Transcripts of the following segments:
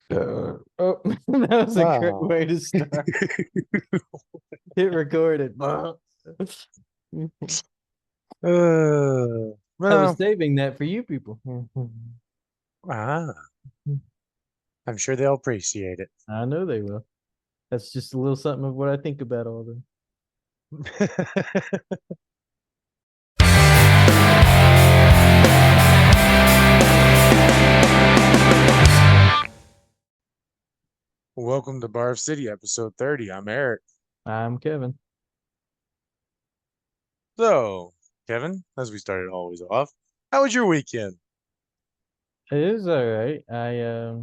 Oh, that was a great Wow. way to start. Hit recorded. I was Well, saving that for you people. ah, I'm sure they'll appreciate it. I know they will. That's just a little something of what I think about all them. Welcome to Barf City, episode 30. I'm Eric. I'm Kevin. So, Kevin, as we started always off, how was your weekend? It is all right. I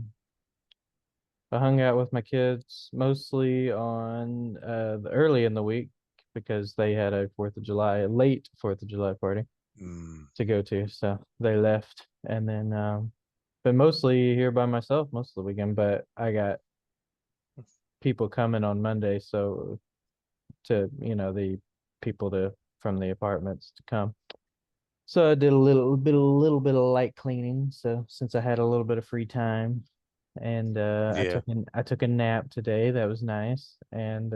hung out with my kids mostly on the early in the week because they had a late Fourth of July party Hmm. to go to. So they left, and then been mostly here by myself most of the weekend. But I got people coming on Monday, so to the people to from the apartments to come. So I did a little bit of light cleaning. So since I had a little bit of free time, and Yeah. I took a nap today. That was nice, and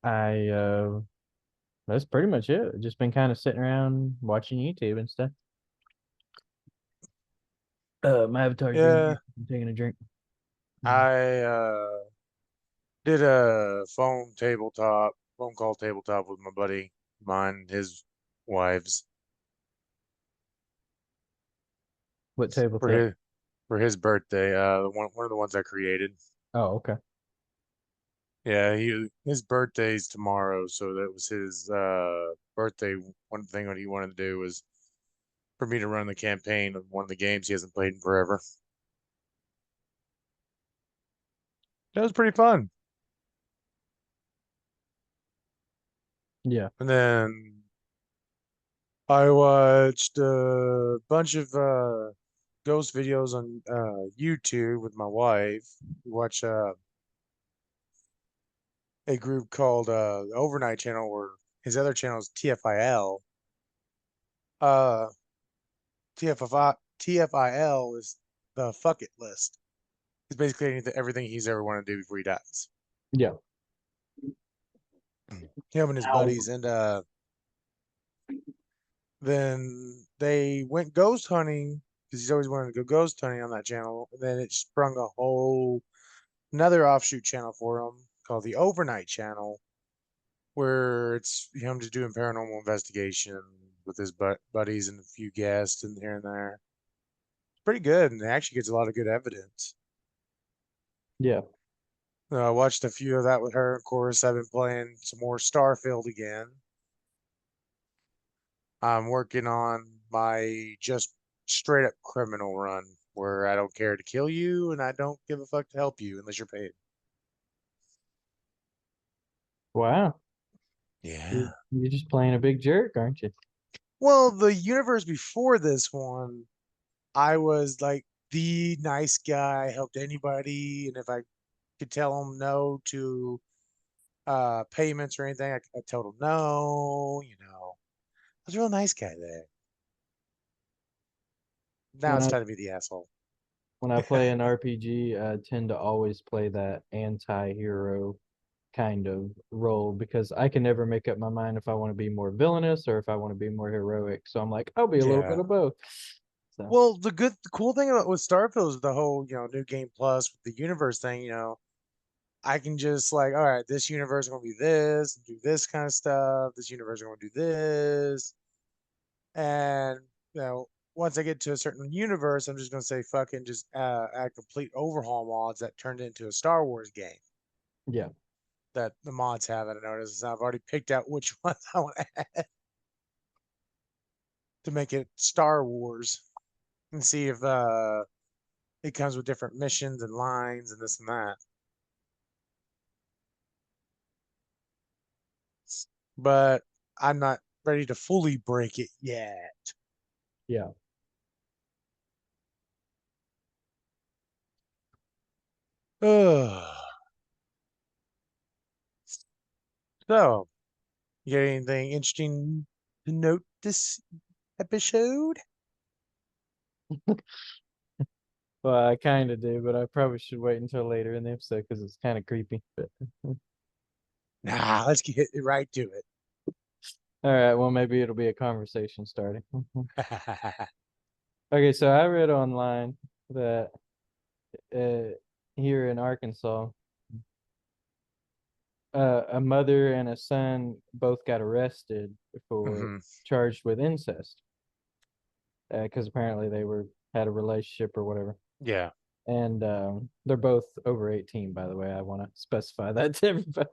I that's pretty much it. Just been kind of sitting around watching YouTube and stuff. My avatar's doing Yeah. weird. I'm taking a drink. Mhm. I did a phone call tabletop with my buddy, mine, his wives, What for tabletop? his birthday. One of the ones I created. Oh, okay. Yeah, his birthday's tomorrow, so that was his birthday. One thing that he wanted to do was for me to run the campaign of one of the games he hasn't played in forever. That was pretty fun. Yeah. And then I watched a bunch of ghost videos on YouTube with my wife. We watch a group called Overnight Channel, where his other channel is TFIL. Uh, TFIL is the fuck it list. It's basically everything he's ever wanted to do before he dies. Yeah. Him and his buddies, and then they went ghost hunting because he's always wanted to go ghost hunting on that channel. And then it sprung a whole another offshoot channel for him called the Overnight Channel, where it's him just doing paranormal investigation with his buddies and a few guests and here and there. It's pretty good, and it actually gets a lot of good evidence. Yeah. I watched a few of that with her. Of course, I've been playing some more Starfield again. I'm working on my just straight up criminal run where I don't care to kill you and I don't give a fuck to help you unless you're paid. Wow. Yeah. You're just playing a big jerk, aren't you? Well, the universe before this one, I was like the nice guy, helped anybody, and if I could tell them no to payments or anything, I told them no. I was a real nice guy there. Now When it's I time to be the asshole. when I play an RPG, I tend to always play that anti-hero kind of role because I can never make up my mind if I want to be more villainous or if I want to be more heroic. So I'm like, I'll be a little bit Yeah. of both. So Well, the cool thing about with Starfield is the whole, new game plus with the universe thing, I can just like, all right, this universe is gonna be this, do this kind of stuff. This universe is gonna do this. And once I get to a certain universe, I'm just gonna say fucking just add complete overhaul mods that turned into a Star Wars game yeah, that the mods have. I noticed I've already picked out which ones I want to add to make it Star Wars and see if it comes with different missions and lines and this and that. But I'm not ready to fully break it yet. yeah. Ugh. So, you got anything interesting to note this episode? Well, I kind of do, but I probably should wait until later in the episode because it's kind of creepy. But Nah, let's get right to all right, well, maybe it'll be a conversation starting. it. Okay, so I read online that uh, here in Arkansas, a mother and a son both got arrested for Hmm. charged with incest because apparently they were had a relationship or whatever. Yeah. And they're both over 18, by the way. I want to specify that to everybody.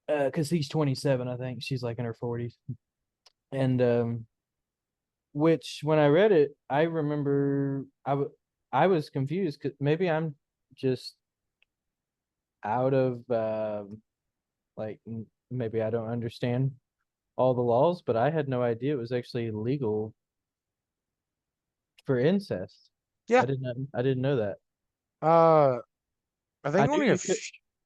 Because he's 27, I think. She's like in her 40s. And which when I read it, I remember I was confused because maybe I'm just out of like maybe I don't understand all the laws, but I had no idea it was actually legal for incest. Yeah. I didn't know that. Uh, I I think knew only a you could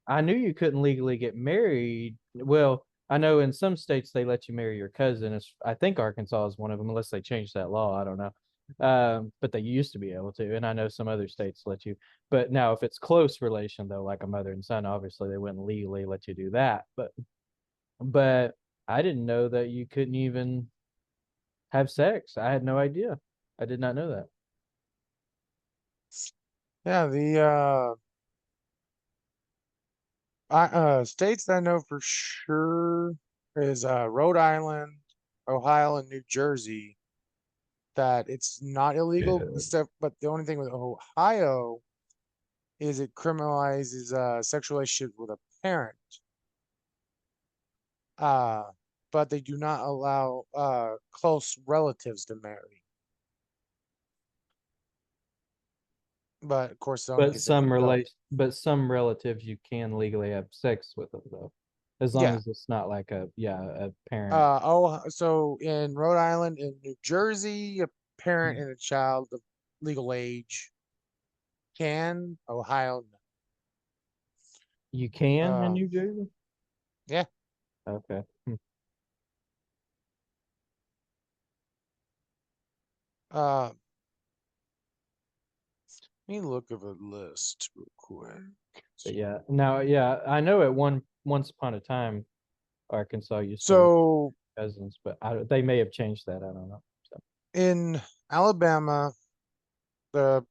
I knew you couldn't legally get married. Well, I know in some states they let you marry your cousin. I think Arkansas is one of them, unless they changed that law. I don't know. But they used to be able to, and I know some other states let you. But now, if it's close relation, though, like a mother and son, obviously they wouldn't legally let you do that. But I didn't know that you couldn't even have sex. I had no idea. I did not know that. yeah, the states that I know for sure is Rhode Island, Ohio, and New Jersey. That it's not illegal, Yeah. except but the only thing with Ohio is it criminalizes sexual relationships with a parent. Uh, but they do not allow close relatives to marry. But of course, it only gets if adult. But some relatives you can legally have sex with them though, as long Yeah. as it's not like a parent. So in Rhode Island and New Jersey, a parent and a child of legal age can. Ohio, You no. can in New Jersey. Yeah. Okay. Uh, let me look at a list real quick. But yeah, now yeah, I know at once upon a time Arkansas used to let So cousins, but they may have changed that. I don't know. So in Alabama, the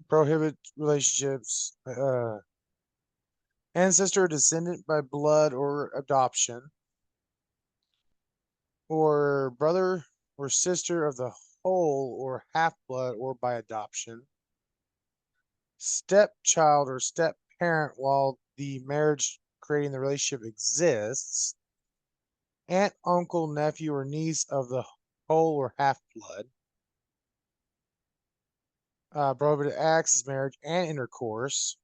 prohibit relationships, ancestor or descendant by blood or adoption, or brother or sister of the whole or half blood or by adoption, stepchild or step parent while the marriage creating the relationship exists, aunt, uncle, nephew, or niece of the whole or half blood. Prohibited acts is marriage and intercourse.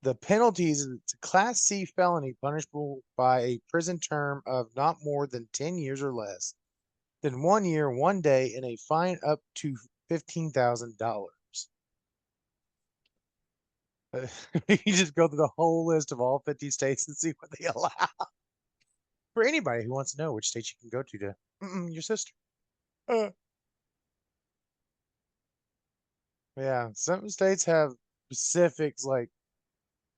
The penalties is a Class C felony punishable by a prison term of not more than 10 years or less, then 1 year, 1 day, and a fine up to $15,000. You just go through the whole list of all 50 states and see what they allow. For anybody who wants to know which states you can go to your sister. Uh, yeah, some states have specifics like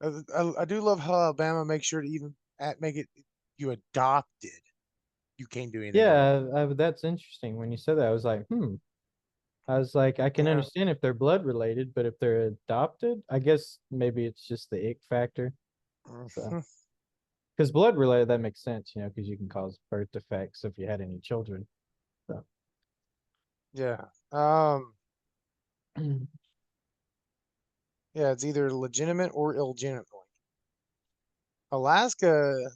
I do love how Alabama makes sure to even make it you adopted. You can't do anything wrong. yeah, that's interesting. When you said that, I was like, hmm. I was like, I can Yeah. understand if they're blood related, but if they're adopted, I guess maybe it's just the ick factor. So, Mhm. because blood related, that makes sense, because you can cause birth defects if you had any children. So, Yeah. Yeah, it's either legitimate or illegitimate. Alaska,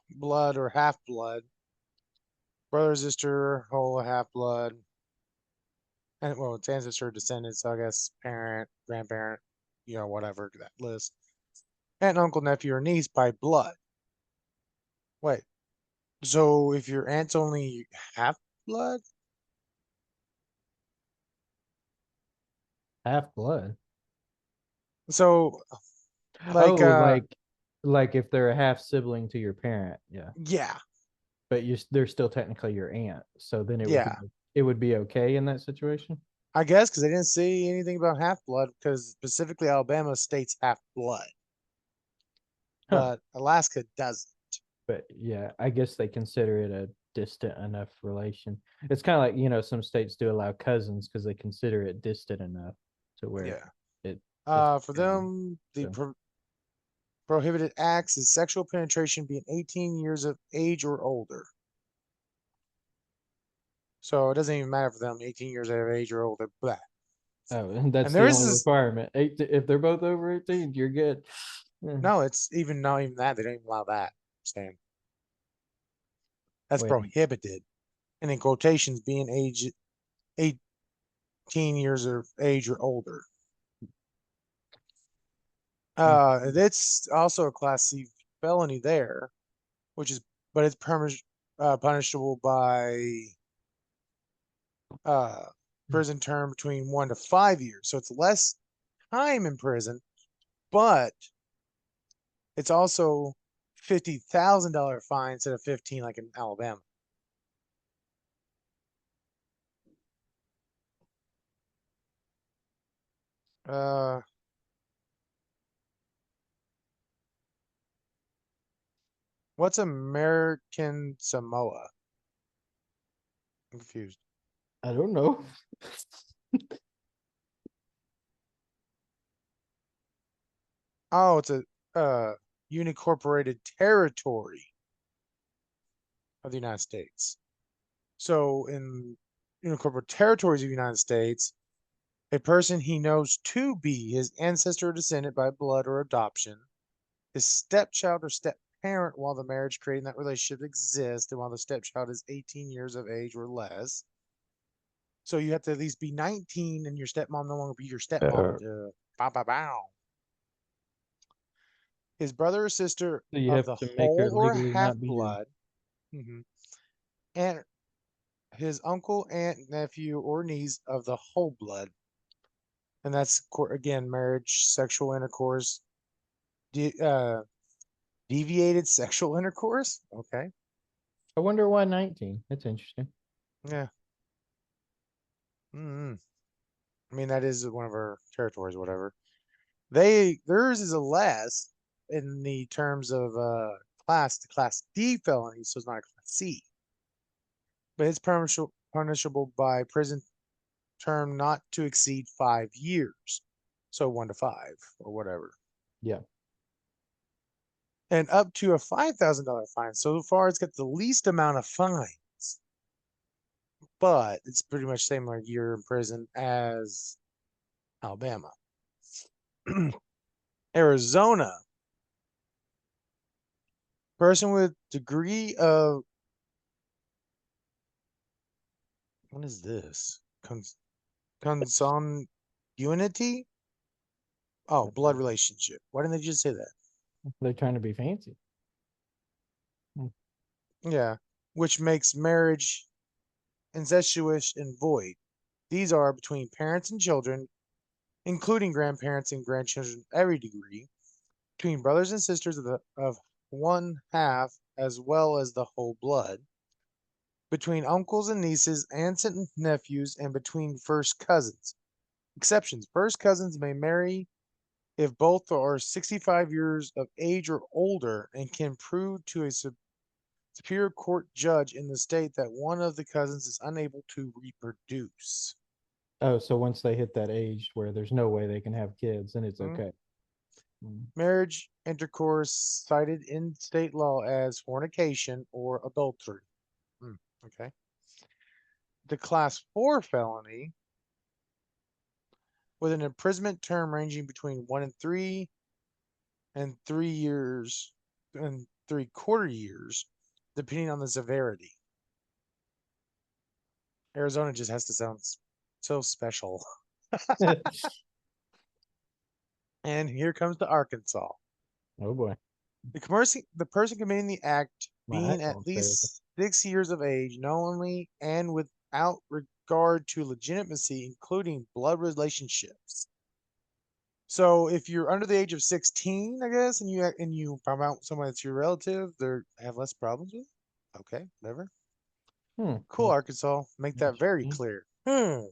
blood or half blood, brother, sister, whole half blood, and well, it's ancestor, descendants, so I guess parent, grandparent, whatever that list, and uncle, nephew, or niece by blood. Wait, so if your aunt's only half blood, half blood. so like Oh, like if they're a half sibling to your parent. Yeah. yeah, but they're still technically your aunt. So then Yeah, it would be okay in that situation. I guess because they didn't say anything about half blood because specifically Alabama states half blood, Huh. but Alaska doesn't. But yeah, I guess they consider it a distant enough relation. It's kind of like, some states do allow cousins because they consider it distant enough to where Yeah. it's For cousin. them, the So prohibited acts is sexual penetration being 18 years of age or older. So it doesn't even matter for them, 18 years of age or older. Blah. oh, and And that's the there's only this, requirement. If they're both over 18, you're good. Yeah. no, it's even not even that. They don't even allow that. I'm saying that's Wait, prohibited. And in quotations, being age 18 years of age or older. It's also a Class C felony there, which is, but it's punishable by uh, prison term between 1 to 5 years. So it's less time in prison, but it's also $50,000 fine instead of 15 like in Alabama. Uh, what's American Samoa? I'm confused. I don't know. Oh, it's a unincorporated territory of the United States. So in unincorporated territories of the United States, a person he knows to be his ancestor or descendant by blood or adoption, his stepchild or step parent while the marriage creating that relationship exists and while the stepchild is 18 years of age or less. So you have to at least be 19 and your stepmom no longer be your stepmom Uh, to bow bow bow. His brother or sister so you of have the to make her whole or legally half not be your. blood, and his uncle, aunt, nephew, or niece of the whole blood. And that's again marriage, sexual intercourse, de- uh, deviated sexual intercourse. Okay, I wonder why 19. That's interesting. yeah. Mm-hmm. I mean that is one of our territories, or whatever. Theirs is a less in the terms of the class D felony, so it's not a class C, but it's punishable by prison term not to exceed 5 years, so 1 to 5 or whatever, Yeah. and up to a $5,000 fine. So far, it's got the least amount of fines, but it's pretty much same like year in prison as Alabama. Arizona, person with degree of what is this? Consanguinity? Oh, blood relationship. Why didn't they just say that? They're trying to be fancy. Hmm. Yeah, which makes marriage incestuous and void. These are between parents and children, including grandparents and grandchildren of every degree, between brothers and sisters of one half as well as the whole blood, between uncles and nieces, aunts and nephews, and between first cousins. Exceptions: first cousins may marry if both are 65 years of age or older and can prove to a superior court judge in the state that one of the cousins is unable to reproduce. Oh, so once they hit that age where there's no way they can have kids, then it's Hmm? okay. Mm. Marriage, intercourse cited in state law as fornication or adultery. Hmm, okay. The class 4 felony with an imprisonment term ranging between 1 and 3 years and 3/4 years, depending on the severity. Arizona just has to sound so special. And here comes the Arkansas. Oh boy, The person committing the act my being at iPhone's there. least 6 years of age, knowingly and without regard to legitimacy, including blood relationships. So if you're under the age of 16, I guess, and you prom out someone that's your relative, they have less problems with. Okay, whatever. Hmm. Cool, Arkansas. Make that very Interesting. clear.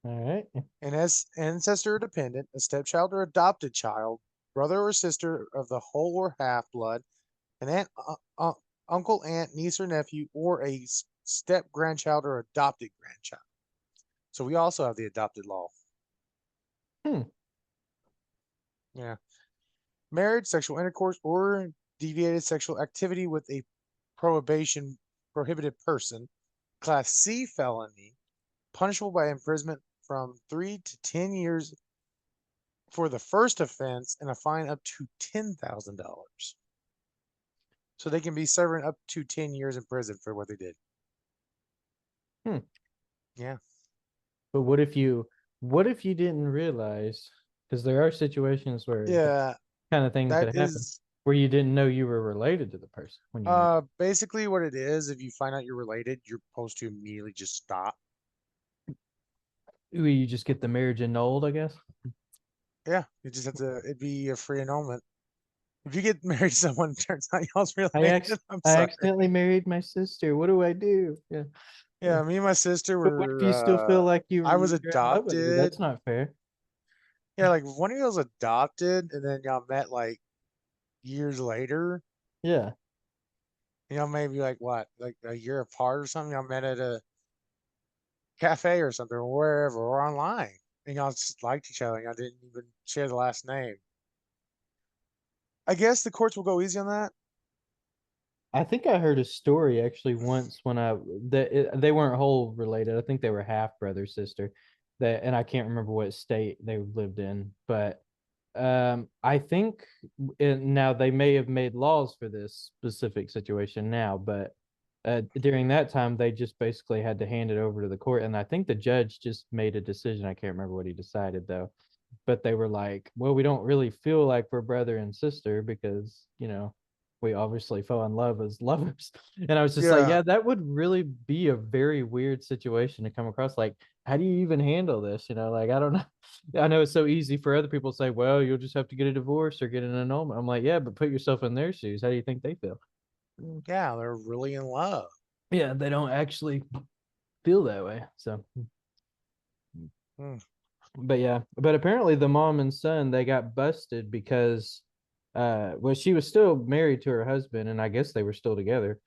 All right. An ancestor or dependent, a stepchild or adopted child, brother or sister of the whole or half blood, an aunt, uncle, aunt, niece or nephew, or a step grandchild or adopted grandchild. So we also have the adopted law. Hmm. Yeah. Marriage, sexual intercourse, or deviated sexual activity with a prohibition prohibited person. Class C felony, punishable by imprisonment from 3 to 10 years for the first offense and a fine up to $10,000. So they can be serving up to 10 years in prison for what they did. Hmm. Yeah. But what if you didn't realize? Because there are situations where that Yeah. kind of thing That could happen, is where you didn't know you were related to the person when you met. basically what it is. If you find out you're related, you're supposed to immediately just stop. You just get the marriage annulled, I guess. Yeah. You just have to, it'd be a free annulment. If you get married to someone, it turns out y'all's I related. ac- I'm I sorry. accidentally married my sister. What do I do? Yeah. Yeah, me and my sister But what if you still feel were like I was you're in love with her? adopted. That's not fair. Yeah, like one of you was adopted and then y'all met like years later. Yeah. Maybe like what, like a year apart or something. Y'all met at a cafe or something, or wherever, or online. And y'all just liked each other. And y'all didn't even share the last name. I guess the courts will go easy on that. I think I heard a story actually once when they weren't whole related. I think they were half brother sister. That and I can't remember what state they lived in, but I think now they may have made laws for this specific situation now, but during that time they just basically had to hand it over to the court, and I think the judge just made a decision. I can't remember what he decided though, but they were like, well, we don't really feel like we're brother and sister because, we obviously fell in love as lovers. And I was just like, Yeah, yeah, that would really be a very weird situation to come across. Like, how do you even handle this? Like, I don't know. I know it's so easy for other people to say, well, you'll just have to get a divorce or get an annulment. I'm like, yeah, but put yourself in their shoes. How do you think they feel? yeah, they're really in love. Yeah, they don't actually feel that way. So, Hmm. but yeah, but apparently the mom and son they got busted because well, she was still married to her husband and I guess they were still together.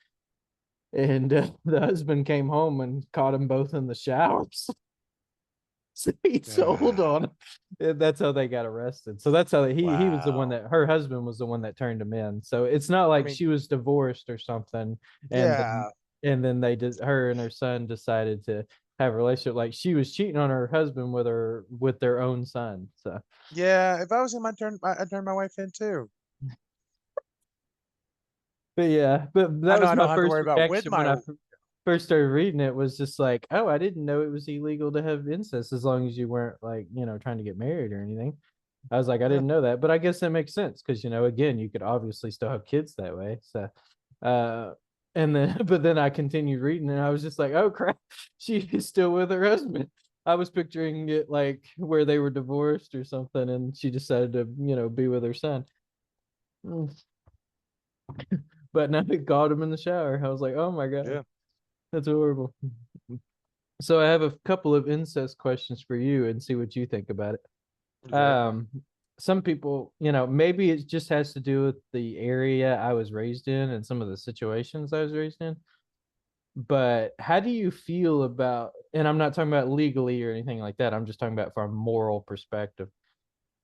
And the husband came home and caught them both in the showers. So he told on him. And that's how they got arrested. So that's how he was the one Wow. that her husband was the one that turned him in. So it's not I like mean, she was divorced or something, and then yeah, and then they did her and her son decided to have a relationship. Like she was cheating on her husband with their own son. So yeah. If I was him, I'd turn my wife in too. but yeah, but I that know was I my don't have to first worry about with reaction when my. first started reading it was just like, oh, I didn't know it was illegal to have incest as long as you weren't like, trying to get married or anything. I was like, I Yeah, didn't know that, but I guess that makes sense because again, you could obviously still have kids that way. So, uh, and then, but then I continued reading, and I was just like, oh crap, she is still with her husband. I was picturing it like where they were divorced or something, and she decided to, be with her son. Mm. But now it got him in the shower. I was like, oh my god, yeah. that's horrible. So I have a couple of incest questions for you and see what you think about it. Okay. Some people, maybe it just has to do with the area I was raised in and some of the situations I was raised in. But how do you feel about, and I'm not talking about legally or anything like that. I'm just talking about from a moral perspective.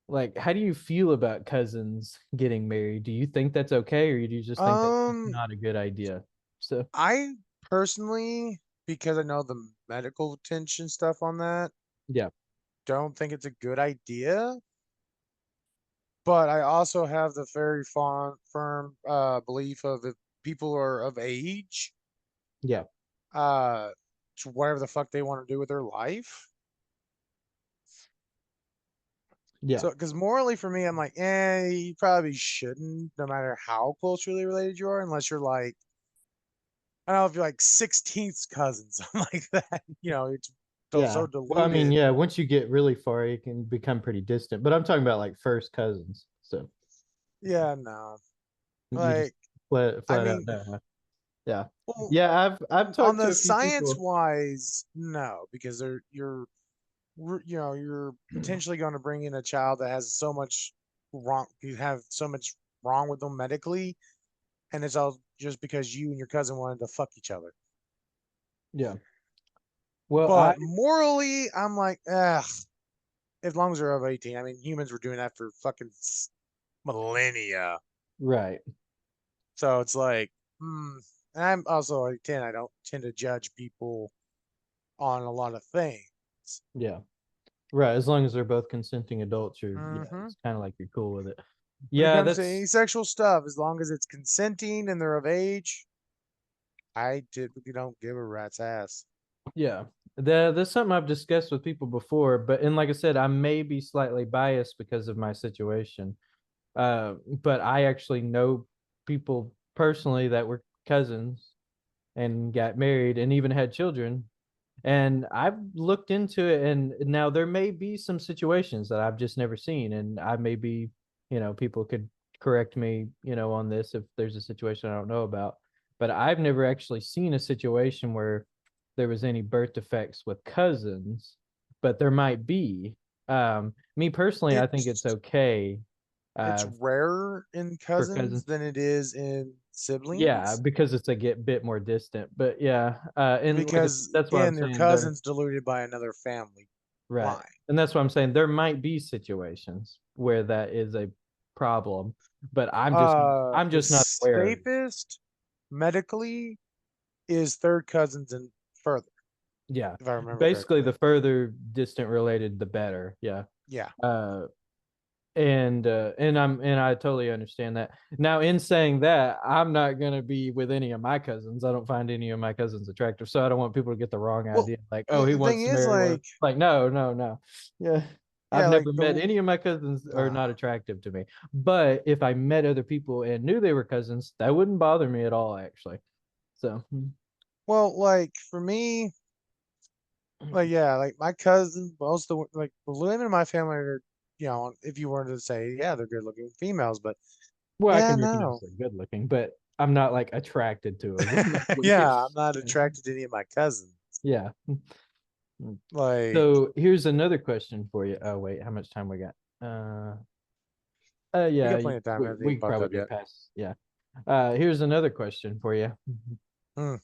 Like, how do you feel about cousins getting married? Do you think that's okay, or do you just think that's Um, not a good idea? So, I personally, because I know the medical attention stuff on that, yeah, don't think it's a good idea. But I also have the very firm belief of if people are of age, yeah, uh, to whatever the fuck they want to do with their life. yeah, So, because morally for me, I'm like, you probably shouldn't, no matter how closely related you are, unless you're like, I don't know if you're like 16th cousins, something like that. It's so yeah. Well, I mean, diluted. yeah, once you get really far, it can become pretty distant. But I'm talking about like first cousins. So Yeah, no. you just Like, flat I flat out mean, no. Huh? Yeah. Well, Yeah, I've on talked to the a few science people. wise, no, because you're potentially going to bring in a child that has so much wrong. You have so much wrong with them medically, and it's all just because you and your cousin wanted to fuck each other. Yeah. Well, I But morally, I'm like, ugh. As long as they're over 18, I mean, humans were doing that for fucking millennia. right. So it's like, hmm. And I'm also like 10. I don't tend to judge people on a lot of things. Yeah. Right. As long as they're both consenting adults, yeah, Hmm. it's kind of like you're cool with it. When it Yeah, comes to that's asexual stuff, as long as it's consenting and they're of age, I typically don't give a rat's ass. yeah. That's something I've discussed with people before, but and like I said, I may be slightly biased because of my situation. But I actually know people personally that were cousins and got married and even had children. And I've looked into it, and now there may be some situations that I've just never seen, and I may be, people could correct me, on this if there's a situation I don't know about. But I've never actually seen a situation where there was any birth defects with cousins, but there might be. Me personally, I think it's It's okay it's uh, rarer in for cousins cousins. than it is in Yeah, siblings because it's a bit more distant. But yeah, and like I said, because that's why I'm again, their saying there. cousins diluted by another family Right. line. And that's what I'm saying. There might be situations where that is a problem, but I'm The just not aware of it. safest medically is third cousins and further, Yeah. if I remember Basically correctly. the further distant related, the better. Yeah. Yeah. Uh and I totally understand that. Now, in saying that, I'm not gonna be with any of my cousins. I don't find any of my cousins attractive, so I don't want people to get the wrong Well, idea. Like, oh, he the thing wants to is, marry one. like, Like, no, no, no. Yeah, I've yeah, like never met any of my cousins are nah. not attractive to me. But if I met other people and knew they were cousins, that wouldn't bother me at all, actually. So, Well, like for me, like yeah, like my cousins, most of the like the women in my family are, if you wanted to say, yeah, they're good looking females, but well, I yeah, can recognize no, they're good looking, but I'm not like attracted to them. yeah, I'm not attracted to any of my cousins. Yeah. Like, So here's another question for you. Oh wait, how much time we got? we Yeah, got plenty of time. I we haven't could popped probably up get yet. past. Yeah. Here's another question for you, Hmm,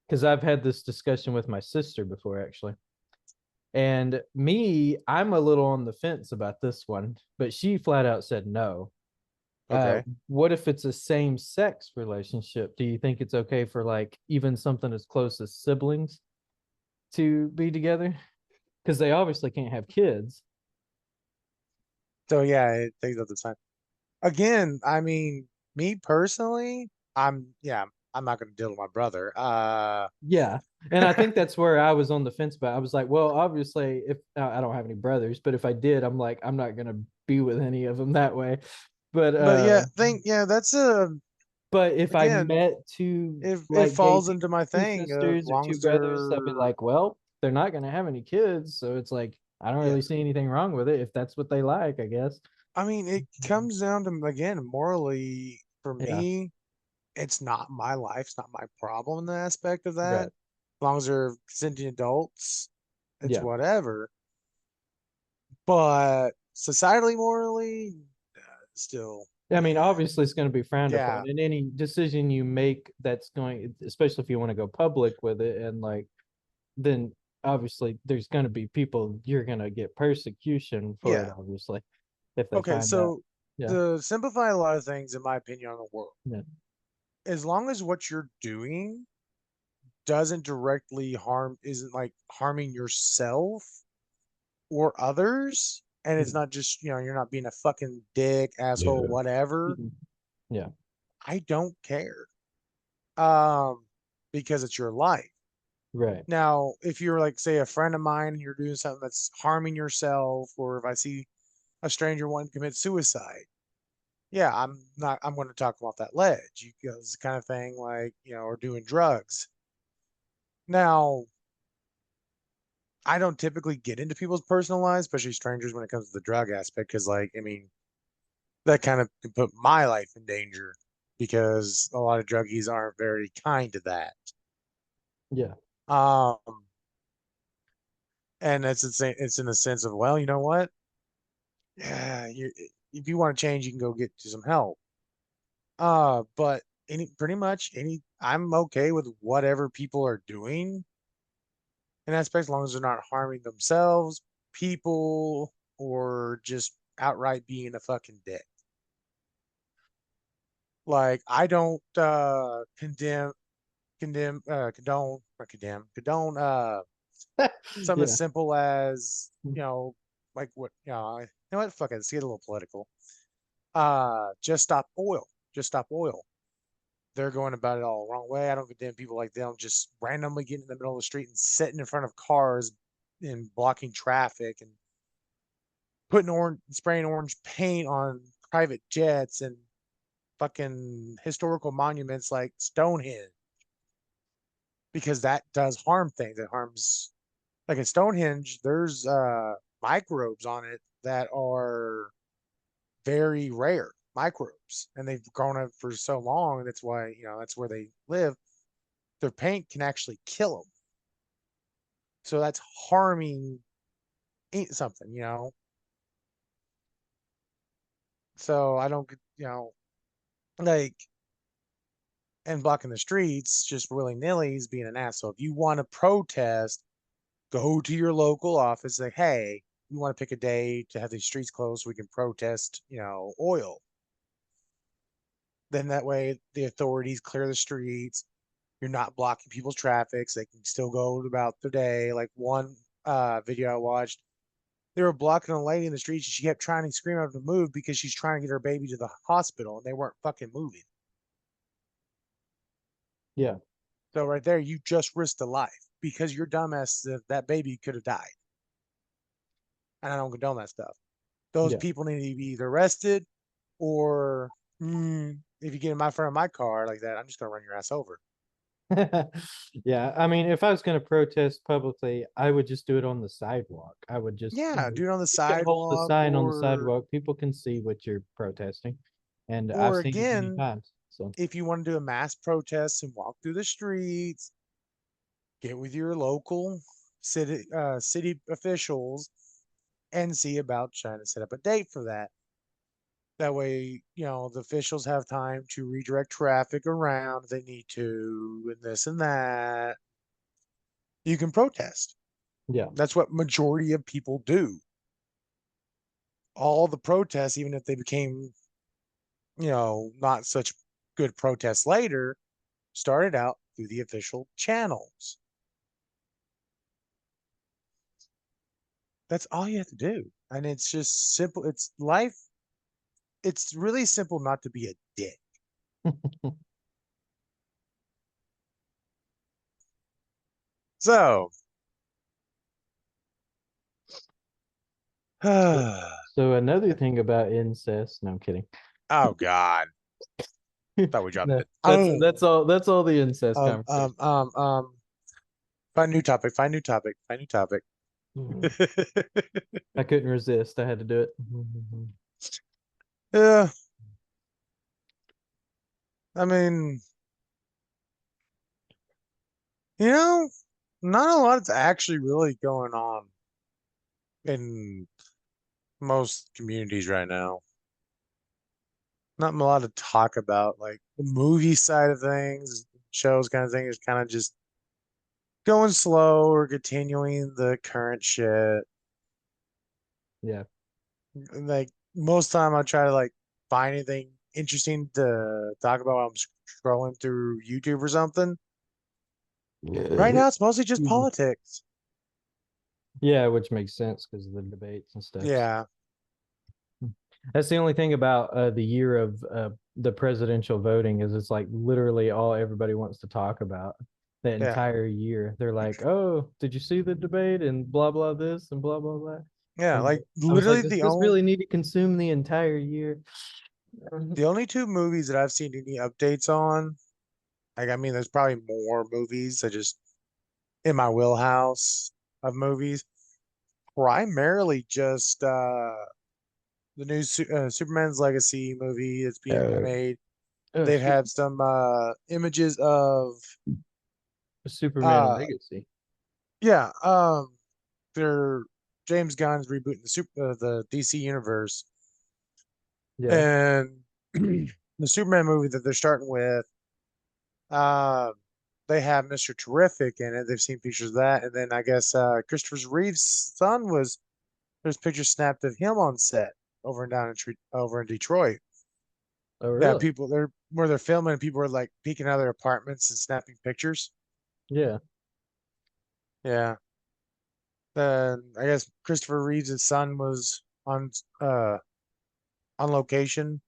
because I've had this discussion with my sister before, actually. And me, I'm a little on the fence about this one, but she flat out said no. okay. What if it's a same sex relationship? Do you think it's okay for like even something as close as siblings to be together? Because they obviously can't have kids. So yeah, it takes up the time. Again, I mean, me personally, I'm not gonna deal with my brother. Yeah. And I think that's where I was on the fence about. I was like, well, obviously, if I don't have any brothers, but if I did, I'm like, I'm not gonna be with any of them that way. But but yeah, that's a but if I again, met two if it like gay falls people, into my two thing, as sisters or long two as brothers, I'd be they're like, well, they're not gonna have any kids, so it's like I don't yeah. really see anything wrong with it if that's what they like, I guess. I mean, it comes down to again, morally, for Yeah. me, it's not my life, it's not my problem in the aspect of that. Right. As long as they're consenting adults, it's Yeah. whatever. But societally, morally, still, I mean, obviously, it's going to be frowned yeah, upon, and any decision you make that's going, especially if you want to go public with it, and like, then obviously there's going to be people you're going to get persecution for it, yeah. obviously, if they Okay, find out. so Yeah. to simplify a lot of things, in my opinion, on the world, Yeah. as long as what you're doing doesn't directly isn't like harming yourself or others, and it's not just, you're not being a fucking dick, asshole, Yeah. whatever, Mhm. Yeah. I don't care. Um, because it's your life. Right. Now, if you're like, say, a friend of mine and you're doing something that's harming yourself, or if I see a stranger wanting to commit suicide, yeah, I'm going to talk them off that ledge. It's the kind of thing like, or doing drugs. Now, I don't typically get into people's personal lives, especially strangers when it comes to the drug aspect, because like, I mean, that kind of can put my life in danger because a lot of druggies aren't very kind to that. Yeah. Um, and it's in the sense of, well, you know what? Yeah, if you want to change, you can go get some help. But pretty much I'm okay with whatever people are doing in that space, as long as they're not harming themselves, people, or just outright being a fucking dick. Like I don't condone or condone something as Yeah. simple as, like what, what, fuck it, let's get a little political. Just stop oil. Just stop oil. They're going about it all the wrong way. I don't condemn people like them just randomly getting in the middle of the street and sitting in front of cars and blocking traffic and putting orange, spraying orange paint on private jets and fucking historical monuments like Stonehenge, because that does harm things. It harms, like in Stonehenge, there's microbes on it that are very rare microbes, and they've grown up for so long, and that's why that's where they live. Their paint can actually kill them, so that's harming something, So I don't, like, and blocking the streets just willy nilly is being an asshole. If you want to protest, go to your local office. Say, hey, we want to pick a day to have these streets closed so we can protest, oil. Then that way the authorities clear the streets. You're not blocking people's traffic, so they can still go about their day. Like one video I watched, they were blocking a lady in the streets, and she kept trying to scream at them to move because she's trying to get her baby to the hospital, and they weren't fucking moving. Yeah. So right there, you just risked a life because your dumbass, that baby could have died. And I don't condone that stuff. Those Yeah. people need to be either arrested or, if you get in my front of my car like that, I'm just gonna run your ass over. Yeah, I mean, if I was going to protest publicly, I would just do it on the sidewalk. I would just, Yeah, do it on the you can hold the sidewalk, sign on the or sidewalk. People can see what you're protesting, and I've or seen it many again, times. So, if you want to do a mass protest and walk through the streets, get with your local city officials and see about trying to set up a date for that. That way, the officials have time to redirect traffic around if they need to, and this and that. You can protest. yeah, That's what majority of people do. All the protests, even if they became, not such good protests later, started out through the official channels. That's all you have to do. And it's just simple. It's life. It's really simple not to be a dick. So, So, oh so another thing about incest. No, I'm kidding. God, thought we dropped No, it. Oh, that's all the incest um, conversation. um, um, um. Find new topic. Find new topic. Find new topic. Mhm. I couldn't resist. I had to do it. Yeah, I mean, you know, not a lot's actually really going on in most communities right now. Not a lot to talk about. Like the movie side of things, shows kind of thing is kind of just going slow or continuing the current shit. Yeah. Like most time I try to like find anything interesting to talk about while I'm scrolling through YouTube or something. Right now it's mostly just Excuse me. politics. Yeah, which makes sense because of the debates and stuff. Yeah. That's the only thing about the year of the presidential voting is it's like literally all everybody wants to talk about that Yeah. entire year. They're like, "Oh, did you see the debate and blah blah this and blah blah blah." Yeah, And like I was like, literally "Does this really need to consume the entire year?" the only two movies that I've seen any updates on, like I mean there's probably more movies that just in my wheelhouse of movies. Primarily just the new Superman's Legacy movie that's being Uh, made. They've had some images of Superman uh Legacy. yeah, they're James Gunn's rebooting the DC universe, Yeah. and the Superman movie that they're starting with, uh, they have Mr. Terrific in it. They've seen pictures of that, and then I guess Christopher Reeve's son was there's pictures snapped of him on set over in Detroit. Oh, Yeah, really? people they're where they're filming, and people are like peeking out of their apartments and snapping pictures. Yeah. Yeah. Then I guess Christopher Reeve's son was uh on location.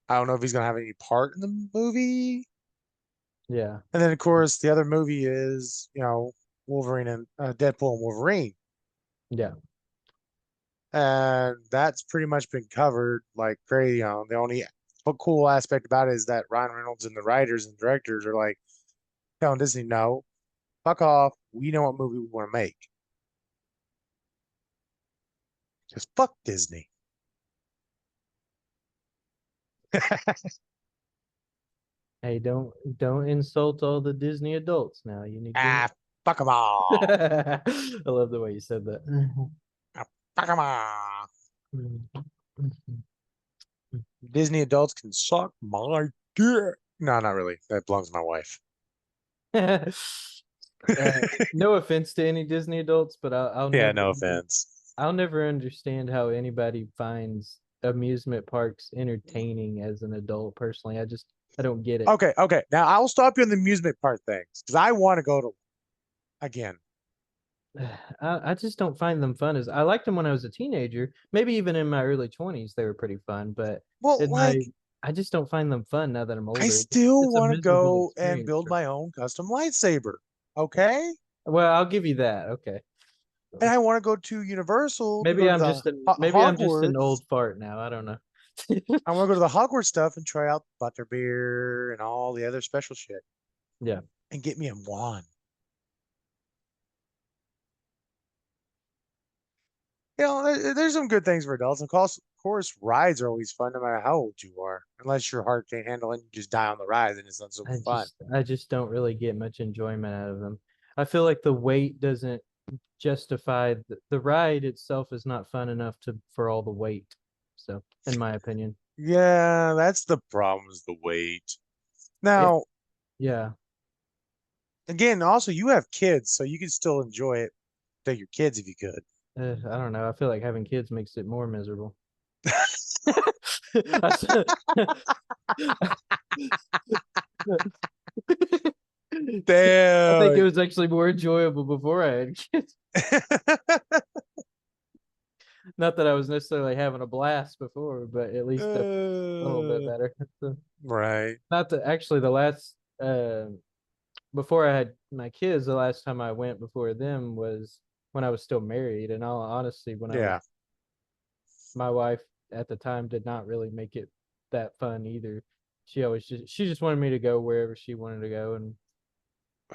I don't know if he's gonna have any part in the movie. Yeah. And then of course the other movie is, Wolverine and Deadpool and Wolverine. Yeah. And that's pretty much been covered like crazy. The only cool aspect about it is that Ryan Reynolds and the writers and directors are like telling Disney, no, fuck off. We know what movie we want to make. Just fuck Disney. Hey, don't insult all the Disney adults now. You need to. Ah, fuck them all. I love the way you said that. Ah, fuck them all. Disney adults can suck my dick. No, not really. That belongs to my wife. No offense to any Disney adults, but I'll Yeah, never no offense. I'll never understand how anybody finds amusement parks entertaining as an adult. Personally, I don't get it. Okay, okay. Now I'll stop you on the amusement park things because I want to go to again. I just don't find them fun. As I liked them when I was a teenager, maybe even in my early 20s, they were pretty fun. But Well, in my, like I just don't find them fun now that I'm I older. still It's a want to miserable go and experience build for me. my own custom lightsaber. Okay? Well, I'll give you that. Okay. And I want to go to Universal to go Maybe to I'm the just an Hogwarts. old fart now. I don't know. I want to go to the Hogwarts stuff and try out butterbeer and all the other special shit Yeah. and get me a wand. There's some good things for adults. Of course, rides are always fun no matter how old you are. Unless your heart can't handle it and you just die on the ride, then it's not so fun. I just don't really get much enjoyment out of them. I feel like the wait doesn't justify the ride itself is not fun enough to for all the wait. So, in my opinion, Yeah, that's the problem is the wait. it Now, yeah. again, also you have kids, so you can still enjoy it. Take your kids if you could. I don't know. I feel like having kids makes it more miserable. I think it Damn. was actually more enjoyable before I had kids. Not that I was necessarily having a blast before, but at least a little bit Uh, better. So, right. not that actually the last before I had my kids, the last time I went before them was when I was still married. And all honestly, when I was Yeah. my wife at the time did not really make it that fun either. She just wanted me to go wherever she wanted to go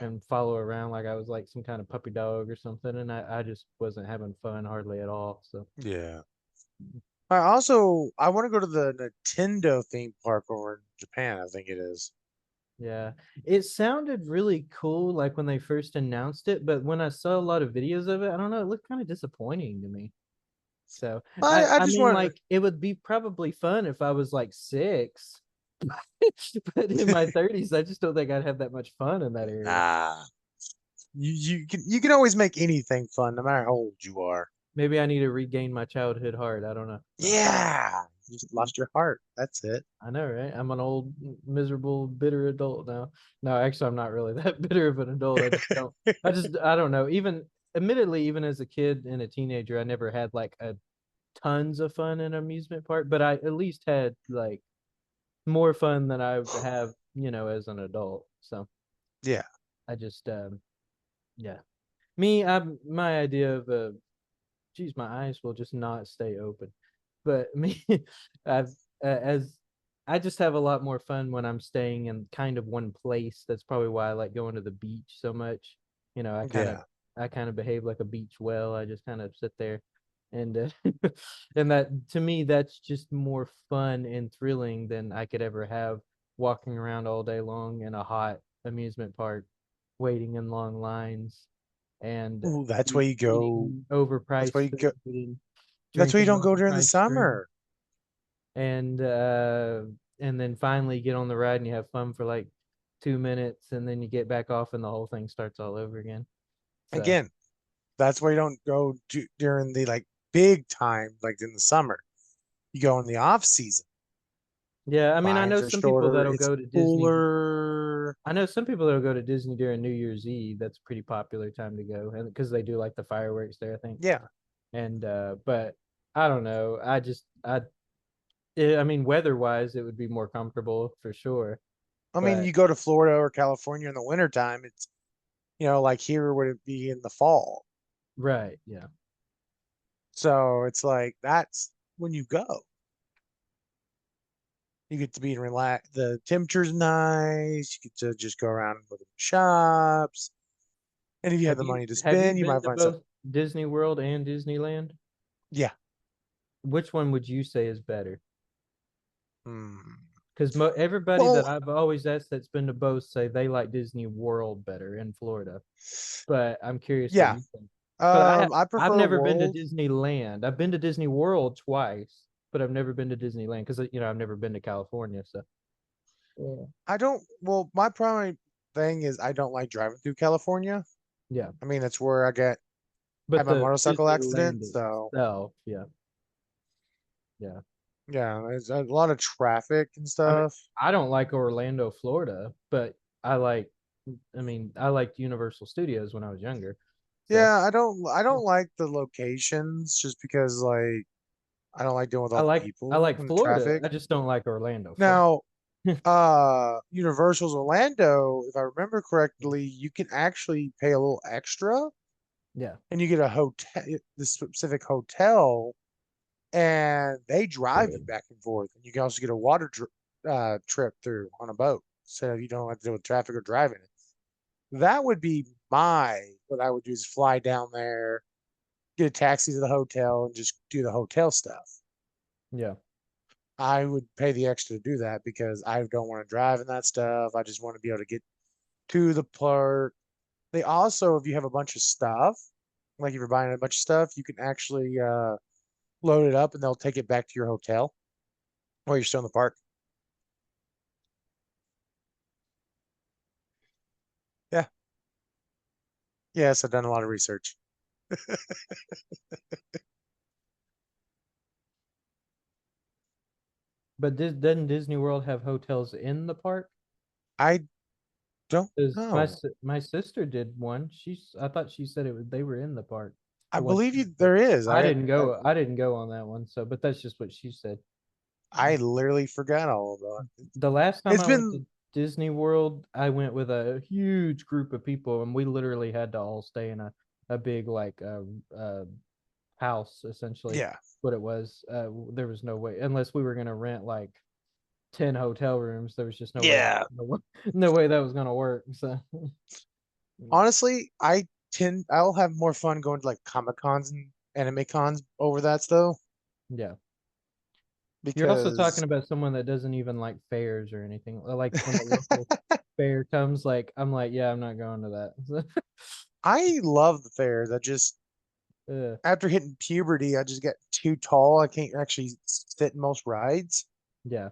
and follow around like I was like some kind of puppy dog or something. And I just wasn't having fun hardly at all. So Yeah. I want to go to the Nintendo theme park over in Japan, I think it is. yeah, it sounded really cool like when they first announced it, but when I saw a lot of videos of it, I don't know, it looked kind of disappointing to me. So I I just mean, want like it would be probably fun if I was like 6, but in my 30s, I just don't think I'd have that much fun in that area. nah. You can always make anything fun no matter how old you are. Maybe I need to regain my childhood heart. I don't know. So Yeah. You just lost your heart. That's it. I know, right? I'm an old, miserable, bitter adult now. No, actually, I'm not really that bitter of an adult. I don't know. Even admittedly, even as a kid and a teenager, I never had like a tons of fun in an amusement park, but I at least had like more fun than I have, as an adult. So Yeah. I just, yeah. Me, my idea of geez, my eyes will just not stay open. But me, I've as I just have a lot more fun when I'm staying in kind of one place. That's probably why I like going to the beach so much. You know, Yeah. I kind of behave like a beach whale. I just kind of sit there, and and that to me that's just more fun and thrilling than I could ever have walking around all day long in a hot amusement park, waiting in long lines, and Ooh, that's where you go. eating That's where overpriced you go. food, and That's where you drinking don't go during the overpriced drinks, summer. and uh, and then finally get on the ride and you have fun for like 2 minutes, and then you get back off and the whole thing starts all over again. So Again, that's why you don't go during the like big time, like in the summer. You go in the off season. yeah, I mean, I know Lines are some people shorter. that'll It's go to Disney. cooler. I know some people that'll go to Disney during New Year's Eve. That's a pretty popular time to go, and because they do like the fireworks there, I think. Yeah. And but I don't know. I mean, weather wise, it would be more comfortable for sure. I mean, But you go to Florida or California in the wintertime, it's, like here would it be in the fall. right, yeah. So it's like that's when you go. You get to be relaxed. The temperature's nice. You get to just go around and look at the shops. And if you have the money to Have you spend, you been might to find something. both Disney World and Disneyland? Yeah. Which one would you say is better? Hmm. Because everybody that Well, I've always asked that's been to both say they like Disney World better in Florida. But I'm curious what yeah. you think. But I I've prefer never been to World. Disneyland. I've been to Disney World twice, but I've never been to Disneyland because I've never been to California. So yeah, I don't. Well, my primary thing is I don't like driving through California. yeah. I mean, that's where I had But my the motorcycle Disneyland accident. So itself, yeah, yeah. yeah, there's a lot of traffic and I mean, stuff. I don't like Orlando, Florida, but I like. I mean, I liked Universal Studios when I was younger. So Yeah, I don't like the locations just because like I don't like dealing with all the I people like and the Florida. traffic. I just don't like Orlando, Florida. Now, Universal's Orlando, if I remember correctly, you can actually pay a little extra Yeah, and you get a hotel, the specific hotel, and they drive you back and forth. And you can also get a trip through on a boat, so you don't have to deal with traffic or driving it. That would be what I would do is fly down there, get a taxi to the hotel, and just do the hotel stuff. yeah, I would pay the extra to do that because I don't want to drive in that stuff. I just want to be able to get to the park. They also, if you have a bunch of stuff, like if you're buying a bunch of stuff, you can actually load it up and they'll take it back to your hotel while you're still in the park. Yeah. Yes, I've done a lot of research. but doesn't Disney World have hotels in the park? I don't Because know. my sister did one. I thought she said they were in the park. I The one believe she you did. there is. I didn't go on that one. So, but that's just what she said. I literally forgot all about it. The last time It's I went been to Disney World, I went with a huge group of people, and we literally had to all stay in a big like house essentially. yeah. What it was, there was no way unless we were gonna rent like 10 hotel rooms. There was just Yeah. no way that was gonna work. So Honestly, I'll have more fun going to like Comic Cons and anime cons over that though, yeah. You're also talking because about someone that doesn't even like fairs or anything. Like when the local fair comes, like I'm like, yeah, I'm not going to that. I love the fairs. I just uh, after hitting puberty, I just get too tall. I can't actually sit in most rides yeah,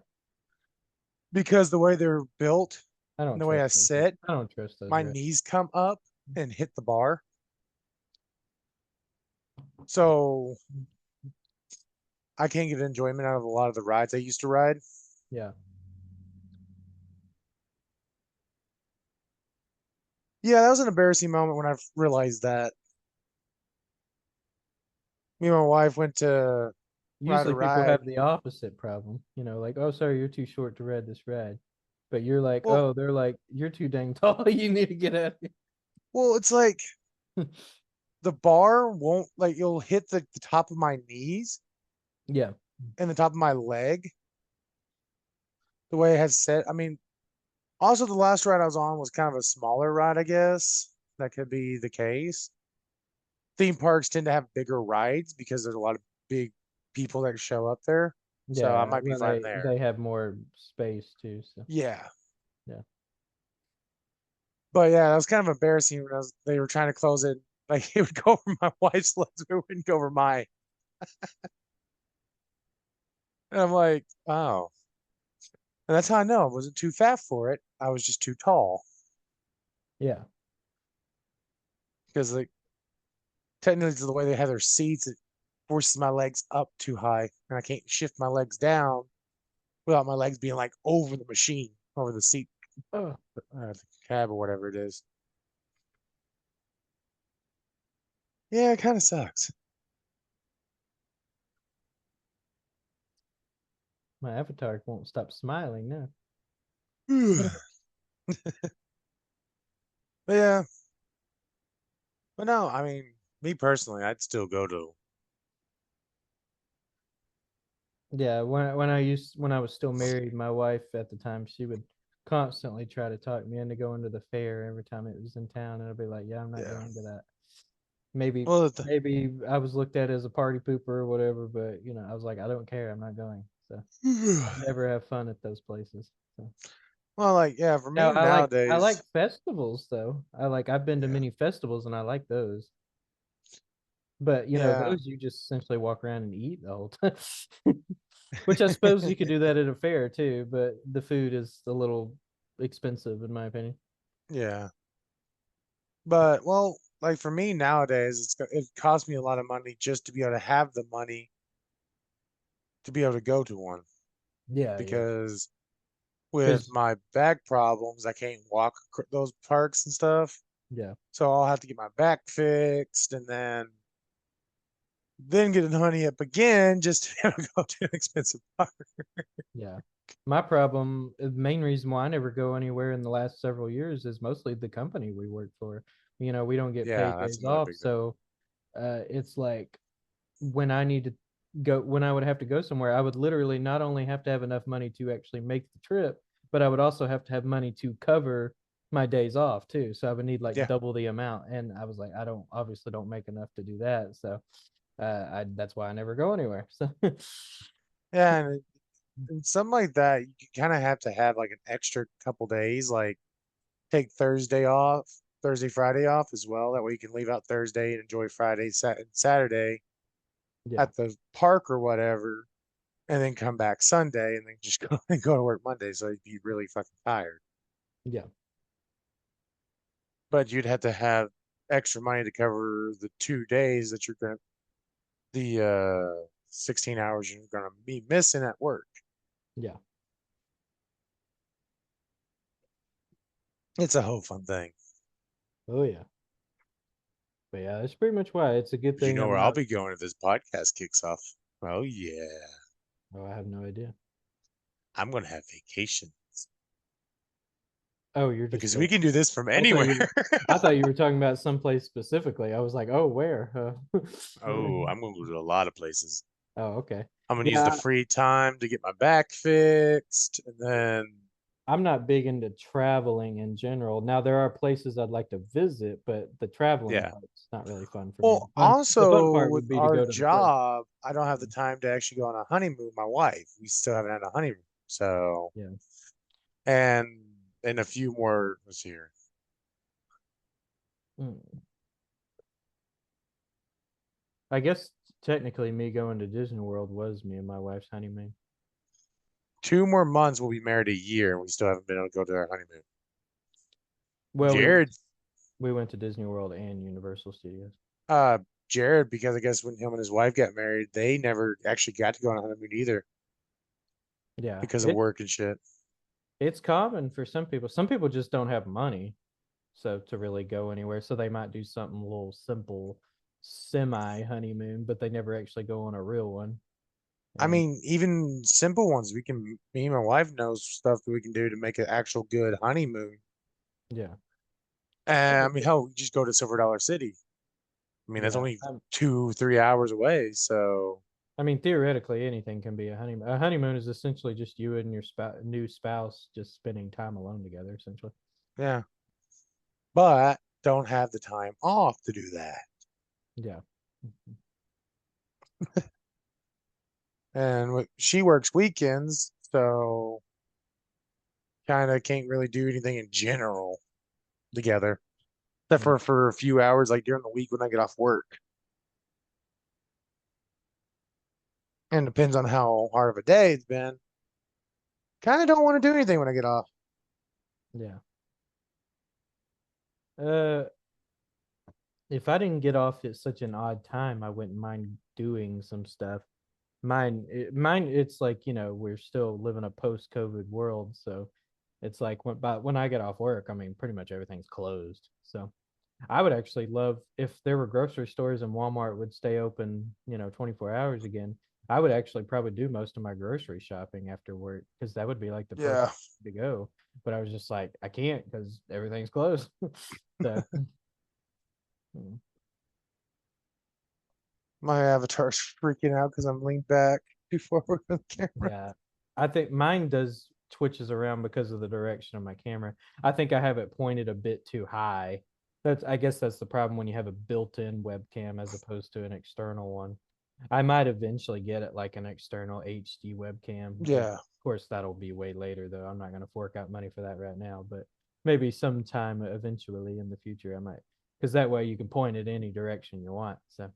because the way they're built I and don't the way trust I those. sit, I don't trust those my rides. knees come up and hit the bar. So I can't get enjoyment out of a lot of the rides I used to ride. Yeah, Yeah, that was an embarrassing moment when I realized that. Me and my wife went to ride a usually people ride. have the opposite problem. Like, oh, sorry, you're too short to ride this ride. But you're like, Well, oh, they're like, you're too dang tall. You need to get out of it's like here. the bar won't like you'll hit the top of my knees Yeah, and the top of my leg the way it has set. I mean, also the last ride I was on was kind of a smaller ride, I guess. That could be the case. Theme parks tend to have bigger rides because there's a lot of big people that show up there. So I Yeah, might be well, fine they there. have more space too, so Yeah. yeah. But yeah, that was kind of embarrassing when they were trying to close it. Like it would go over my wife's legs, but it wouldn't go over mine. And I'm like, oh. And that's how I know I wasn't too fat for it. I was just too tall. Yeah. Because like technically the way they have their seats, it forces my legs up too high. And I can't shift my legs down without my legs being like over the machine, over the seat, Oh, the cab or whatever it is. Yeah, it kind of sucks. my avatar won't stop smiling now. But yeah, but no, I mean, me personally, I'd still go to. Yeah, when I was still married, my wife at the time, she would constantly try to talk me into going to the fair every time it was in town, and I'd be like, "Yeah, I'm not Yeah. going to that." Maybe Well, maybe I was looked at as a party pooper or whatever, but I was like, I don't care, I'm not going. So never have fun at those places. So well, like yeah, for now me I like nowadays, festivals though. I've been to yeah, many festivals and I like those. But yeah, those you just essentially walk around and eat the whole time. Which I suppose you could do that at a fair too, but the food is a little expensive in my opinion. yeah. But well, like for me nowadays, it costs me a lot of money just to be able to have the money to be able to go to one Yeah, yeah. because with Because my back problems, I can't walk those parks and stuff. yeah, So I'll have to get my back fixed and then get the money up again just to be able to go to an expensive park. yeah. My problem, the main reason why I never go anywhere in the last several years is mostly the company we work for. We don't get Yeah, paid that's days another off, big thing. so it's like when I need to when I would have to go somewhere, I would literally not only have to have enough money to actually make the trip, but I would also have to have money to cover my days off too. So I would need like Yeah, double the amount. And I was like, I don't obviously don't make enough to do that. So that's why I never go anywhere. So yeah, and something like that, you kind of have to have like an extra couple days, like take Thursday off, Thursday, Friday off as well. That way you can leave out Thursday and enjoy Friday, Saturday yeah, at the park or whatever, and then come back Sunday and then just go and go to work Monday. So you'd be really fucking tired. yeah, But you'd have to have extra money to cover the 2 days that you're gonna the 16 hours you're gonna be missing at work. yeah. It's a whole fun thing. Oh yeah. But yeah, that's pretty much why it's a good But you thing know I'm where I'll not. be going if this podcast kicks off? Oh yeah. Oh, I have no idea. I'm gonna have vacation Oh, you're just because we going. can do this from I thought anywhere. I thought you were talking about someplace specifically. I was like, oh, where? Oh, I'm gonna go to a lot of places. Oh, okay. I'm gonna use the Yeah, free time to get my back fixed, and then I'm not big into traveling in general. Now there are places I'd like to visit, but the traveling yeah. part's not really fun for me. Well, The fun also part with would be to our go to the place. job, I don't have the time to actually go on a honeymoon with my wife. We still haven't had a honeymoon. So, Yeah. and a few more this year. Mm. I guess technically me going to Disney World was me and my wife's honeymoon. 2 more months we'll be married a year, and we still haven't been able to go to our honeymoon. Well, Jared, we went to Disney World and Universal Studios. uh, Jared, because I guess when him and his wife got married, they never actually got to go on a honeymoon either Yeah. because of work and shit. It's common for some people. Some people just don't have money, so to really go anywhere. So they might do something a little simple, semi honeymoon, but they never actually go on a real one. I And mean, even simple ones, me and my wife knows stuff that we can do to make an actual good honeymoon. yeah, I mean, hell, we just go to Silver Dollar City. I mean, that's yeah. only 2, 3 hours away. So, I mean, theoretically, anything can be a honeymoon. A honeymoon is essentially just you and your new spouse just spending time alone together, essentially. yeah, but don't have the time off to do that. Yeah. and she works weekends, so kind of can't really do anything in general together, except Yeah. for a few hours, like during the week when I get off work. And depends on how hard of a day it's been. Kind of don't want to do anything when I get off. Yeah. Uh, if I didn't get off at such an odd time, I wouldn't mind doing some stuff. Mine, it's like, we're still living a post-COVID world, so it's like when I get off work, I mean, pretty much everything's closed. So I would actually love if there were grocery stores and Walmart would stay open, 24 hours again. I would actually probably do most of my grocery shopping after work because that would be like the perfect Yeah, to go. But I was just like, I can't because everything's closed. So, mm, my avatar's freaking out because I'm leaned back too forward with the camera. yeah, I think mine does twitches around because of the direction of my camera. I think I have it pointed a bit too high. I guess that's the problem when you have a built-in webcam as opposed to an external one. I might eventually get it like an external HD webcam. Of Yeah, course, that'll be way later though. I'm not going to fork out money for that right now, but maybe sometime eventually in the future I might, because that way you can point it any direction you want. So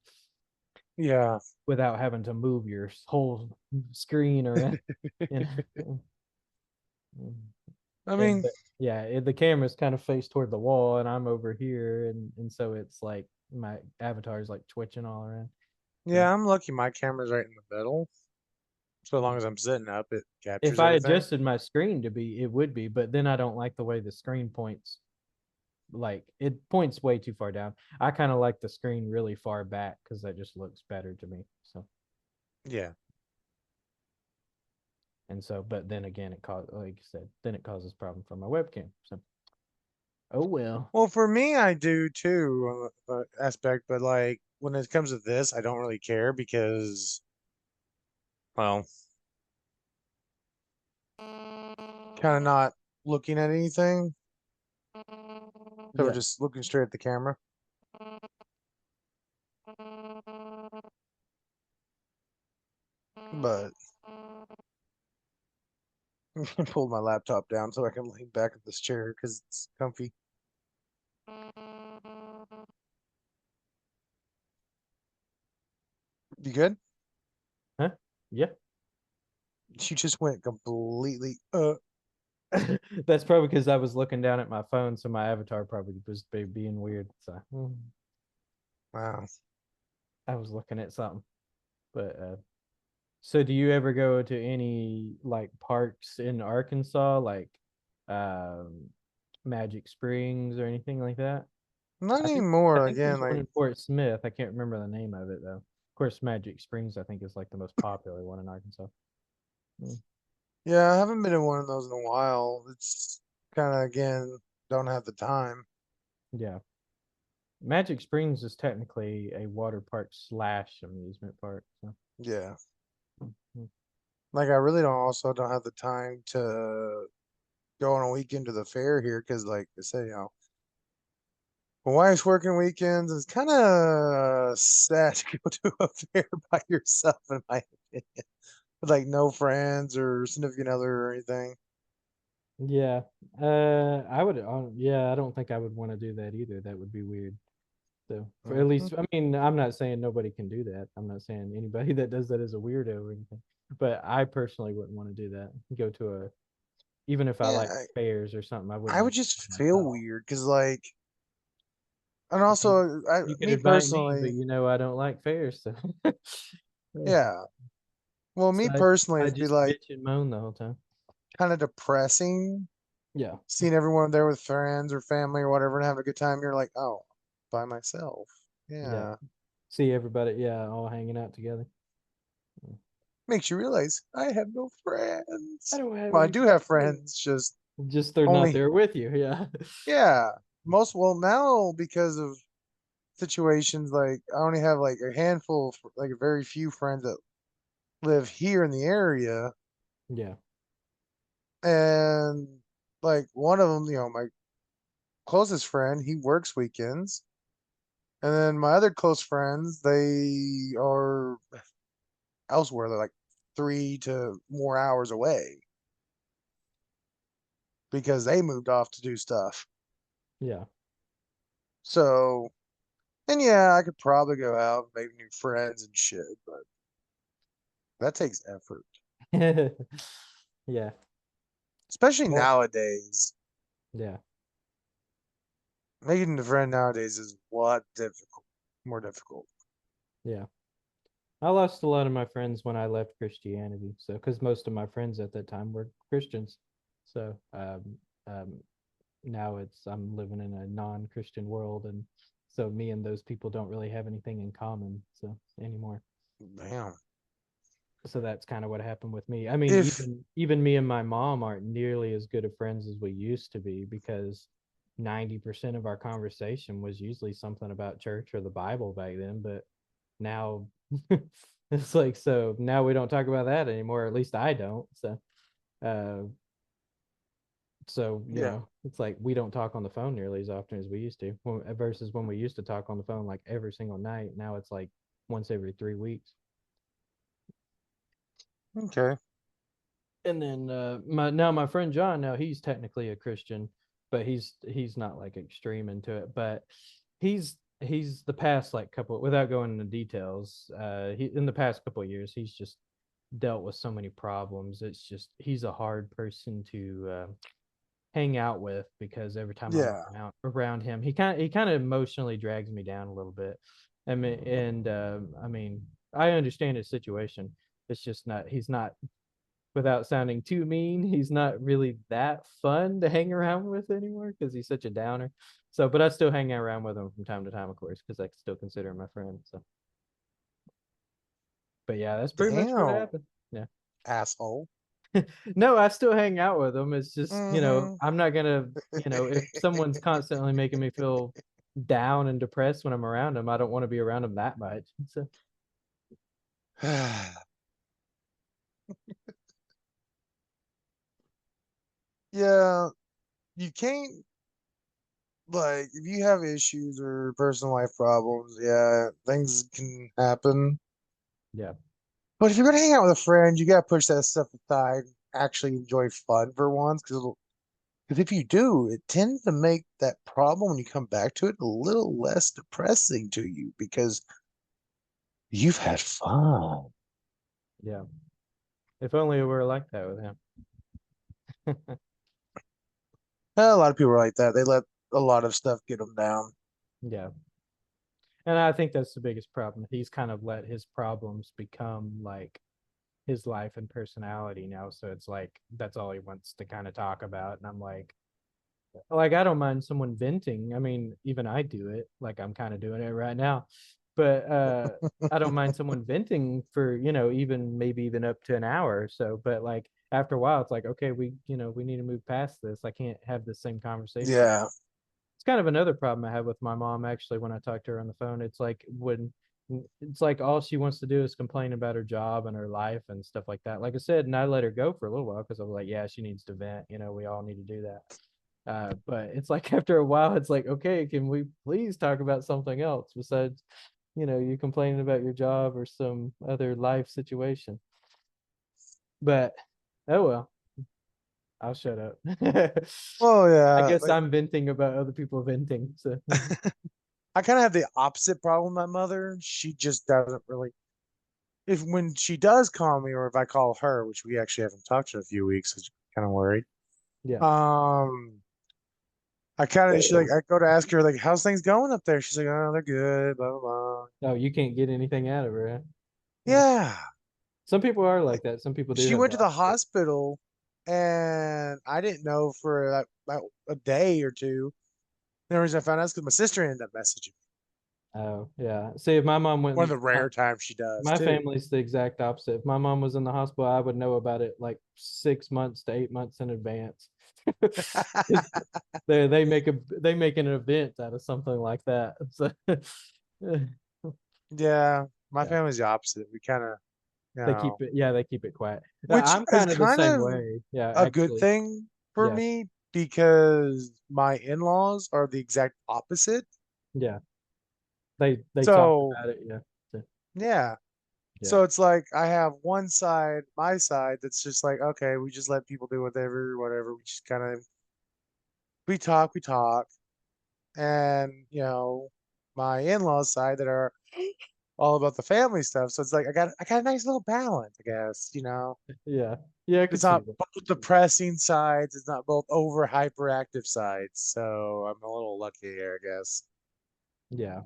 yeah. without having to move your whole screen around. You I and mean, yeah, the camera's kind of faced toward the wall, and I'm over here, and so it's like my avatar is like twitching all around. So yeah, I'm lucky my camera's right in the middle. So long as I'm sitting up, it if captures I everything. adjusted my screen to be, it would be, but then I don't like the way the screen points. Like it points way too far down. I kind of like the screen really far back because that just looks better to me. So Yeah. but then again, it causes, like I said, then it causes problem for my webcam. So oh well. Well, for me, I do too, aspect, but like when it comes to this, I don't really care because, well, kind of not looking at anything. So we're Yeah. just looking straight at the camera. But I pulled my laptop down so I can lean back in this chair because it's comfy. You good? Huh? Yeah. You just went completely. That's probably because I was looking down at my phone, so my avatar probably was being weird. So Wow. I was looking at something. But so do you ever go to any like parks in Arkansas, like um, Magic Springs or anything like that? Not I anymore. think Again, there's one like in Fort Smith. I can't remember the name of it though. Of course, Magic Springs I think is like the most popular one in Arkansas. Mm, yeah, I haven't been in one of those in a while. It's kind of again don't have the time. yeah. Magic Springs is technically a water park slash amusement park. So. Yeah. Mm, Like I really don't have the time to go on a weekend to the fair here because, like I say, my wife's working weekends. It's kind of sad to go to a fair by yourself, in my opinion, with like no friends or significant other or anything. yeah. I would. Yeah, I don't think I would want to do that either. That would be weird. So, for at Hmm. least, I mean, I'm not saying nobody can do that. I'm not saying anybody that does that is a weirdo or anything. But I personally wouldn't want to do that. Go to even if I Yeah, like fairs or something, I wouldn't I would want just to do that at feel all. weird because, like, and I mean, also, you could me invite me, but personally, I don't like fairs. So, yeah. Well, so me personally, I it'd be just like bitch and moan the whole time. kind of depressing Yeah. seeing everyone there with friends or family or whatever and having a good time. You're like, oh, by myself. Yeah. Yeah. See everybody, yeah, all hanging out together. Makes you realize I have no I friends. don't have Well, I any do have friends. friends, just Just they're not only, there with you. Yeah. yeah. Most, well, now because of situations, like I only have like a handful, like a very few friends that live here in the area. Yeah. And like one of them, my closest friend, he works weekends. And then my other close friends, they are elsewhere. They're like 3 to more hours away because they moved off to do stuff. Yeah. So, and yeah, I could probably go out and make new friends and shit, but that takes effort, Yeah. especially Well, nowadays. yeah. Making a friend nowadays is what difficult, more difficult. Yeah. I lost a lot of my friends when I left Christianity. So, because most of my friends at that time were Christians. So, um, now I'm living in a non-Christian world, and so me and those people don't really have anything in common so anymore. Damn. So that's kind of what happened with me. I mean, If even me and my mom aren't nearly as good of friends as we used to be because 90% of our conversation was usually something about church or the Bible back then, but now it's like so now we don't talk about that anymore, at least I don't. Uh so yeah, it's like we don't talk on the phone nearly as often as we used to versus when we used to talk on the phone like every single night. Now it's like once every 3 weeks. okay, And then my friend John, now he's technically a Christian, but he's not like extreme into it. But he's the past like couple, without going into details, he in the past couple of years he's just dealt with so many problems. It's just he's a hard person to hang out with because every time I'm yeah, around him, he kind of emotionally drags me down a little bit. I mean, I understand his situation. It's just not he's not, without sounding too mean, he's not really that fun to hang around with anymore because he's such a downer. So, but I still hang around with him from time to time, of course, because I still consider him my friend. So, but yeah, that's pretty much what damn, happened. Yeah. asshole. No, I still hang out with him. It's just, Mm-hmm. I'm not gonna, if someone's constantly making me feel down and depressed when I'm around him, I don't want to be around him that much. So, Yeah, you can't like if you have issues or personal life problems, yeah, things can happen. yeah, But if you're gonna hang out with a friend, you gotta push that stuff aside. Actually enjoy fun for once, because if you do, it tends to make that problem when you come back to it a little less depressing to you because you've had fun. yeah. If only it were like that with him. A lot of people are like that. They let a lot of stuff get them down. Yeah. And I think that's the biggest problem. He's kind of let his problems become like his life and personality now. So it's like that's all he wants to kind of talk about. And I'm like I don't mind someone venting. I mean, even I do it. Like I'm kind of doing it right now. But I don't mind someone venting for, even maybe even up to an hour or so. But like after a while, it's like, okay, we need to move past this. I can't have the same conversation. Yeah, It's kind of another problem I have with my mom actually when I talk to her on the phone. It's like all she wants to do is complain about her job and her life and stuff like that. Like I said, and I let her go for a little while because I was like, yeah, she needs to vent. We all need to do that. But it's like after a while, it's like, okay, can we please talk about something else besides, you complaining about your job or some other life situation? But oh well, I'll shut up. oh I yeah. guess Like I'm venting about other people venting. So I kind of have the opposite problem with my mother. She just doesn't really. If when she does call me, or if I call her, which we actually haven't talked in a few weeks, I'm kind of worried. yeah. Um, I kind of she's like, I go to ask her like, how's things going up there? She's like, oh, they're good, blah blah blah. No, you can't get anything out of her. Huh? Yeah. Yeah, Some people are like like that. Some people do she have went the to the opposite. hospital, and I didn't know for like about a day or two. The reason I found out is because my sister ended up messaging. Oh, yeah. See, if my mom One of went, the rare times she does my too. family's the exact opposite. If my mom was in the hospital, I would know about it like 6 months to 8 months in advance. They make an event out of something like that. So Yeah, my yeah, family's the opposite. We kind of, you they keep know, it. Yeah, they keep it quiet. which I'm is kind of the kind same of way. Yeah, a good actually. thing for Yeah, me because my in-laws are the exact opposite. yeah. They talk So, about it. Yeah. So, yeah. Yeah. So it's like I have one side, my side, that's just like, okay, we just let people do whatever, whatever. We just kind of we talk, and my in-laws side that are all about the family stuff. So it's like I got a nice little balance, I guess. Yeah. Yeah, I could It's see not that. both depressing sides. It's not both over hyperactive sides. So I'm a little lucky here, I guess. Yeah.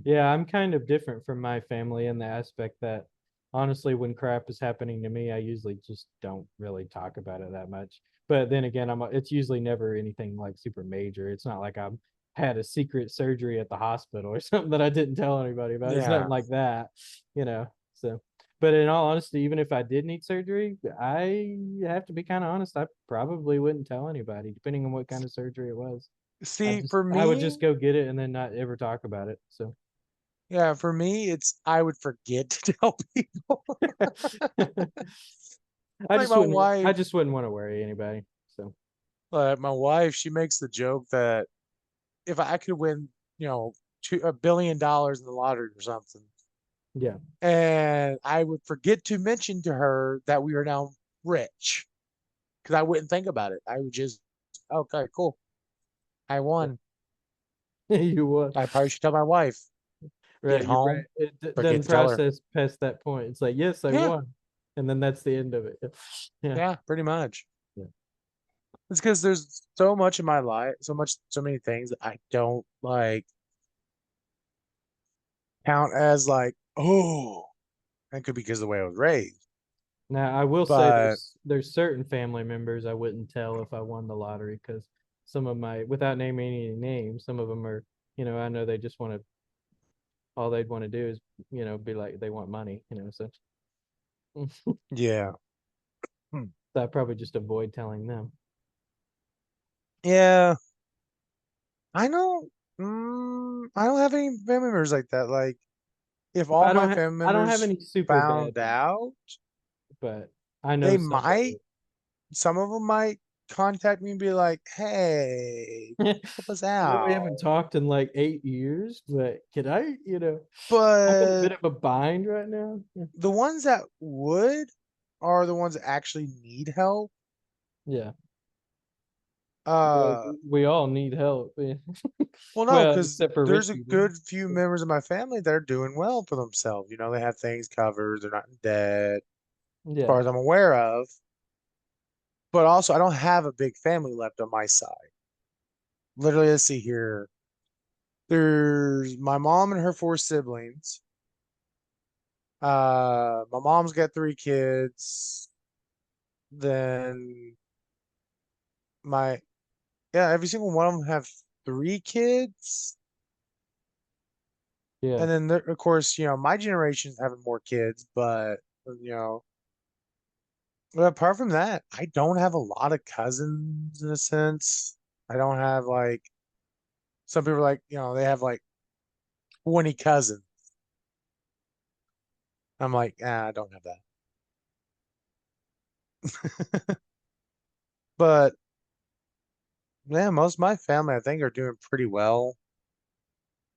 Yeah, I'm kind of different from my family in the aspect that honestly, when crap is happening to me, I usually just don't really talk about it that much. But then again, it's usually never anything like super major. It's not like I've had a secret surgery at the hospital or something that I didn't tell anybody about. It's nothing Yeah. like that, you know. So, but in all honesty, even if I did need surgery, I have to be kind of honest, I probably wouldn't tell anybody, depending on what kind of surgery it was. See, for I would just me, go get it and then not ever talk about it. So yeah, for me, it's I would forget to tell people. Like my I wife, just wouldn't want to worry anybody. So she makes the joke that if I could win, $1 billion in the lottery or something, yeah. and I would forget to mention to her that we are now rich because I wouldn't think about it. I would just, okay, cool, I won. You would. I probably should tell my wife. Get Right, you're right. home, It forget doesn't to tell her. process past that point. It's like, yes, I Yeah, won. And then that's the end of it. Yeah. yeah, pretty much. Yeah. It's because there's so much in my life, so many things that I don't like count as like, oh, that could be because of the way I was raised. Now, I will say But there's certain family members I wouldn't tell if I won the lottery because some of my, without naming any names, some of them are, I know they just want to, all they'd want to do is, be like they want money, so yeah, Hmm. I probably just avoid telling them. Yeah, I know. I don't have any family members like that. Like, if all my family I don't have members any super bad found ones, out, but I know they some that might, some of them might contact me and be like, "Hey, would. help us I know we out." haven't talked in like 8 years, but can I, I'm in a But bit of a bind right now. the ones that would are the ones that actually need help. Yeah. Well, Uh, we all need help. Yeah. well, no, Well, because except for there's rich a people. good few members of my family that are doing well for themselves. They have things covered. They're not in debt, as Yeah. far as I'm aware of. But also, I don't have a big family left on my side. Literally, let's see here. There's my mom and her four siblings. My mom's got three kids. Then my yeah, every single one of them have three kids. Yeah. And then of course, my generation's having more kids, but you know, but apart from that, I don't have a lot of cousins in a sense. I don't have like some people are like, they have like 20 cousins. I'm like, I don't have that. But yeah, most of my family I think are doing pretty well.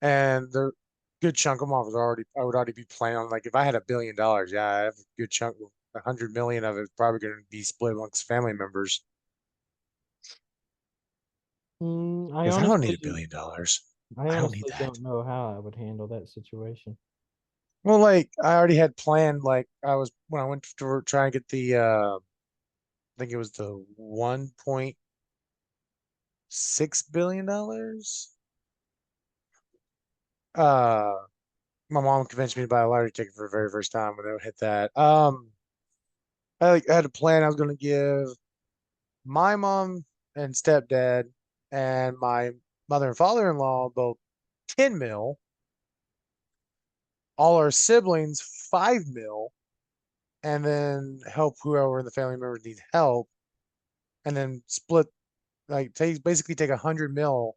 And they're good chunk of them I would already be planning on like if I had $1 billion, yeah, I have a good chunk of 100 million of it is probably gonna be split amongst family members. Mm, Because I don't need $1 billion. I I don't need honestly that. don't know how I would handle that situation. Well, like I already had planned, like I was when I went to try and get the I think it was the $1.6 billion. Uh my mom convinced me to buy a lottery ticket for the very first time when I hit that. I had a plan I was gonna give my mom and stepdad and my mother and father-in-law both 10 mil, all our siblings 5 mil, and then help whoever in the family members need help, and then split like basically take 100 mil,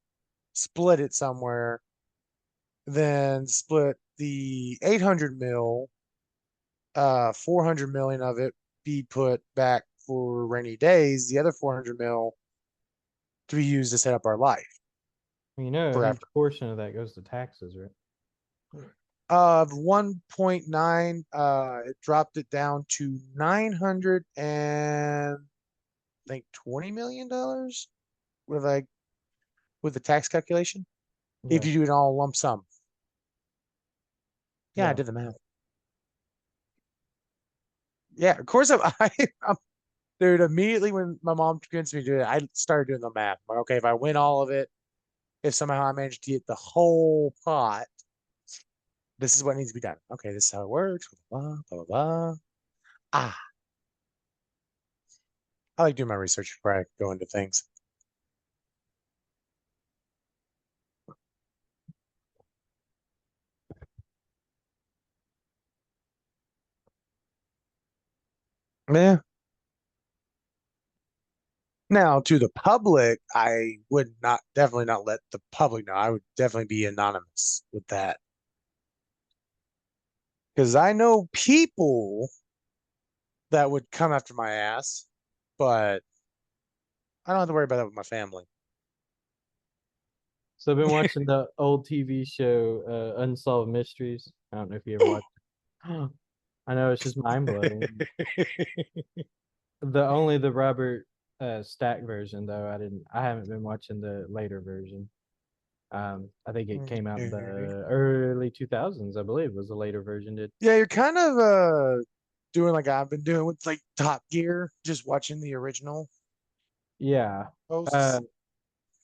split it somewhere, then split the 800 mil, 400 million of it be put back for rainy days, the other 400 mil to be used to set up our life A for huge after. portion of that goes to taxes, right? Of 1.9, it dropped it down to 900 and I think $20 million with like with the tax calculation. If Yeah. you do it all lump sum. Yeah, I Yeah. did the math. Yeah, of course I'm dude, immediately when my mom convinced me to do it, I started doing the math. Like, okay, if I win all of it, if somehow I manage to get the whole pot, this is what needs to be done. Okay, this is how it works. Blah, blah, blah, blah, blah. Ah, I like doing my research before I go into things. Yeah. Now, to the public, I would not definitely not let the public know. I would definitely be anonymous with that because I know people that would come after my ass, but I don't have to worry about that with my family. So I've been watching the old TV show Unsolved Mysteries. I don't know if you ever watched it. I know it's just mind blowing. The only the Robert Stack version though. I haven't been watching the later version. I think it came out in the early 2000s, I believe was the later version did. Yeah, you're kind of doing like I've been doing with like Top Gear, just watching the original Yeah. Uh posts.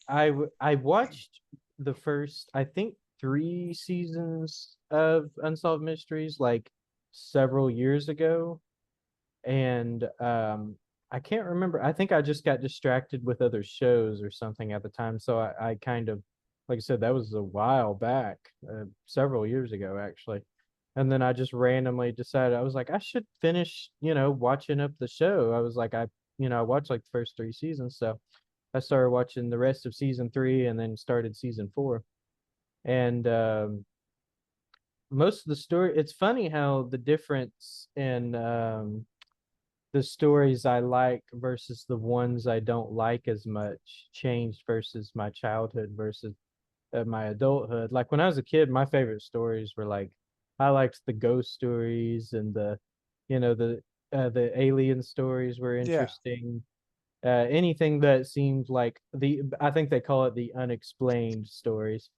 I watched the first I think 3 seasons of Unsolved Mysteries like several years ago. And I can't remember. I think I just got distracted with other shows or something at the time. So I kind of, like I said, that was a while back, several years ago actually. And then I just randomly decided I was like, I should finish, watching up the show. I was like, I watched like the first 3 seasons, so I started watching the rest of season 3 and then started season 4. And most of the story, it's funny how the difference in the stories I like versus the ones I don't like as much changed versus my childhood versus my adulthood. Like when I was a kid, my favorite stories were like I liked the ghost stories and you know, the alien stories were Yeah, interesting. Anything that seemed like I think they call it the unexplained stories.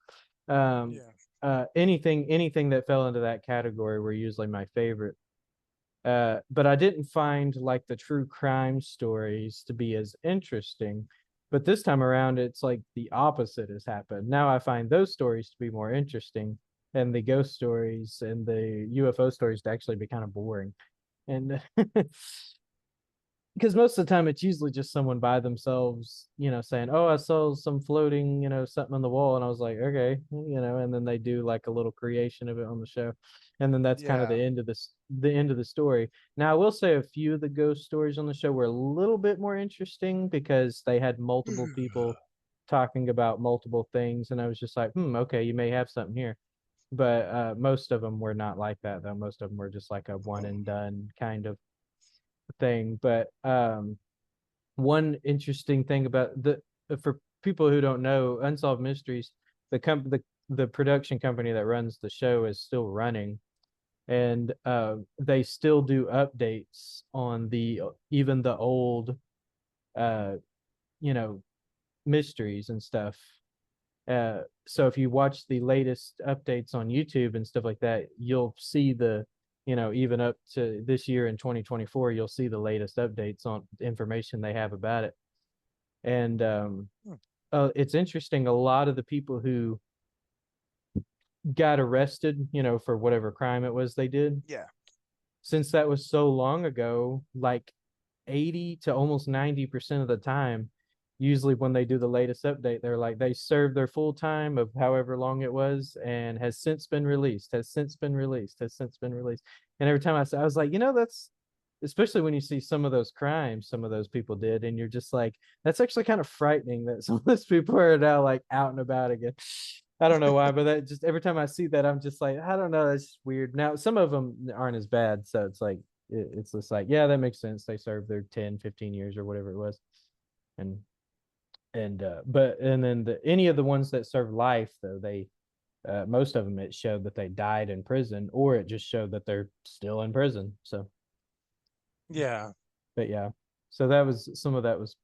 Um, yeah. anything that fell into that category were usually my favorite. But I didn't find like the true crime stories to be as interesting. But this time around, it's like the opposite has happened. Now I find those stories to be more interesting, and the ghost stories and the UFO stories to actually be kind of boring. And because most of the time it's usually just someone by themselves, saying, "Oh, I saw some floating, something on the wall," and I was like, "Okay," and then they do like a little creation of it on the show, and then that's kind of Yeah. the end of the story. Now, I will say a few of the ghost stories on the show were a little bit more interesting because they had multiple people talking about multiple things, and I was just like, okay, you may have something here. But most of them were not like that, though. Most of them were just like a one and done kind of thing. But one interesting thing about the for people who don't know Unsolved Mysteries, the production company that runs the show is still running, and they still do updates on the even the old uh you know mysteries and stuff. So if you watch the latest updates on YouTube and stuff like that, you'll see even up to this year in 2024, you'll see the latest updates on information they have about it. And it's interesting. A lot of the people who got arrested, for whatever crime it was they did, Yeah. since that was so long ago, like 80 to almost 90% of the time, usually when they do the latest update, they're like they served their full time of however long it was and has since been released, has since been released, has since been released. And every time I was like, that's especially when you see some of those crimes some of those people did, and you're just like, that's actually kind of frightening that some of those people are now like out and about again. I don't know why, but that just every time I see that, I'm just like, I don't know, that's just weird. Now, some of them aren't as bad, so it's like it's just like, yeah, that makes sense. They served their 10, 15 years or whatever it was. And but and then any of the ones that serve life though, Most of them it showed that they died in prison, or it just showed that they're still in prison. So, Yeah. but yeah, so that was some of that was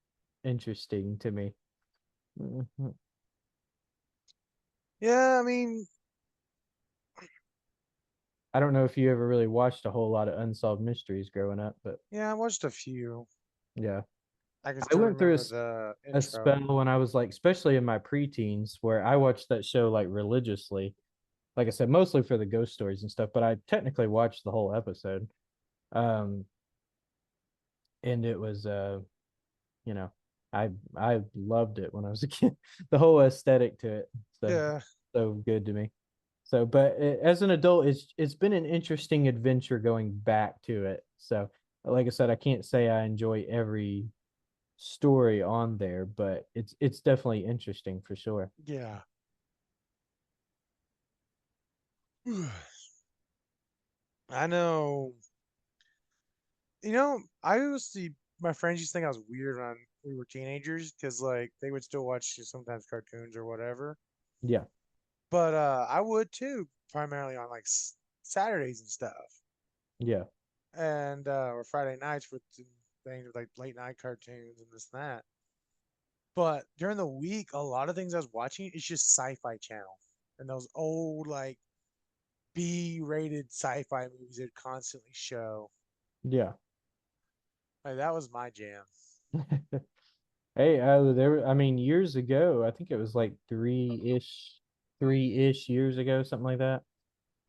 interesting to me. Mhm. Yeah, I mean, I don't know if you ever really watched a whole lot of Unsolved Mysteries growing up, but yeah, I watched a few. yeah, I can I still went through remember the a intro. spell when I was like, especially in my preteens, where I watched that show like religiously. Like I said, mostly for the ghost stories and stuff, but I technically watched the whole episode. Um, and it was you know, I loved it when I was a kid. The whole aesthetic to it, Yeah. so good to me. So, but as an adult, it's been an interesting adventure going back to it. So, like I said, I can't say I enjoy every story on there, but it's definitely interesting for sure. Yeah. I know. I used to, my friends used to think I was weird when we were teenagers because, like, they would still watch sometimes cartoons or whatever. Yeah, But I would too, primarily on like Saturdays and stuff, yeah, and or Friday nights for things with like late night cartoons and this and that. But during the week, a lot of things I was watching is just Sci-Fi Channel and those old like B-rated sci-fi movies that constantly show. yeah. Like that was my jam. Hey, there. I mean, years ago, I think it was like three-ish years ago, something like that.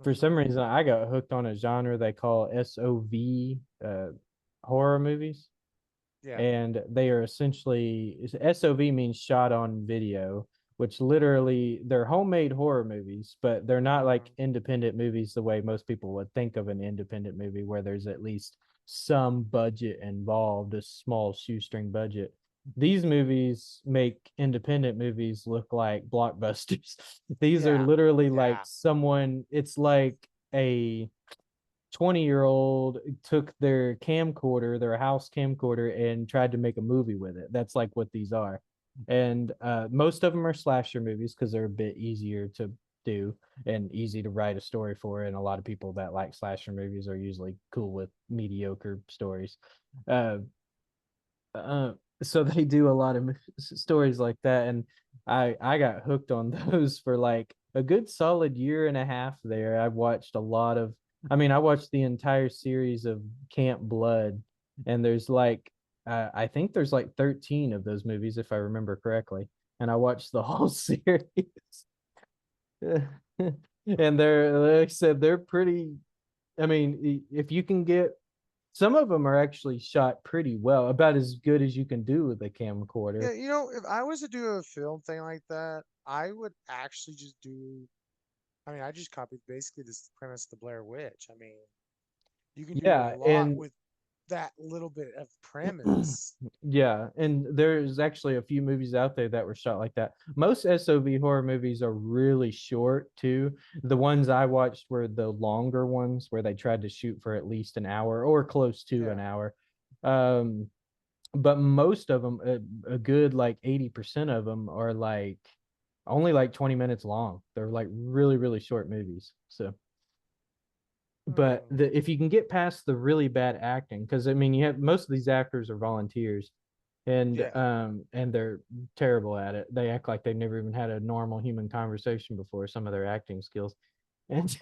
For Hmm. some reason, I got hooked on a genre they call SOV, horror movies, Yeah. and they are essentially SOV means shot on video, which literally they're homemade horror movies, but they're not like Hmm. independent movies the way most people would think of an independent movie, where there's at least some budget involved, a small shoestring budget. These movies make independent movies look like blockbusters. These are Yeah. literally like Yeah. someone, it's like a 20-year-old took their camcorder, their house camcorder, and tried to make a movie with it. That's like what these are. And most of them are slasher movies because they're a bit easier to do and easy to write a story for. And a lot of people that like slasher movies are usually cool with mediocre stories. Uh, uh, so they do a lot of stories like that, and I got hooked on those for like a good solid year and a half there. I watched a lot of, I mean, I watched the entire series of Camp Blood, and there's like I think there's like 13 of those movies if I remember correctly, and I watched the whole series. And they're, like I said, they're pretty, I mean, if you can get, some of them are actually shot pretty well, about as good as you can do with a camcorder. Yeah, if I was to do a film thing like that, I would actually just do. I mean, I just copied basically this premise of the Blair Witch. I mean, you can do a Yeah, lot and with that little bit of premise. yeah, and there's actually a few movies out there that were shot like that. Most SOV horror movies are really short too. The ones I watched were the longer ones where they tried to shoot for at least an hour or close to an Yeah. hour. Um, but most of them, a good like 80% of them are like only like 20 minutes long. They're like really, really short movies. So, but Hmm. if you can get past the really bad acting, because I mean, you have most of these actors are volunteers, Yeah. and they're terrible at it. They act like they've never even had a normal human conversation before. Some of their acting skills, and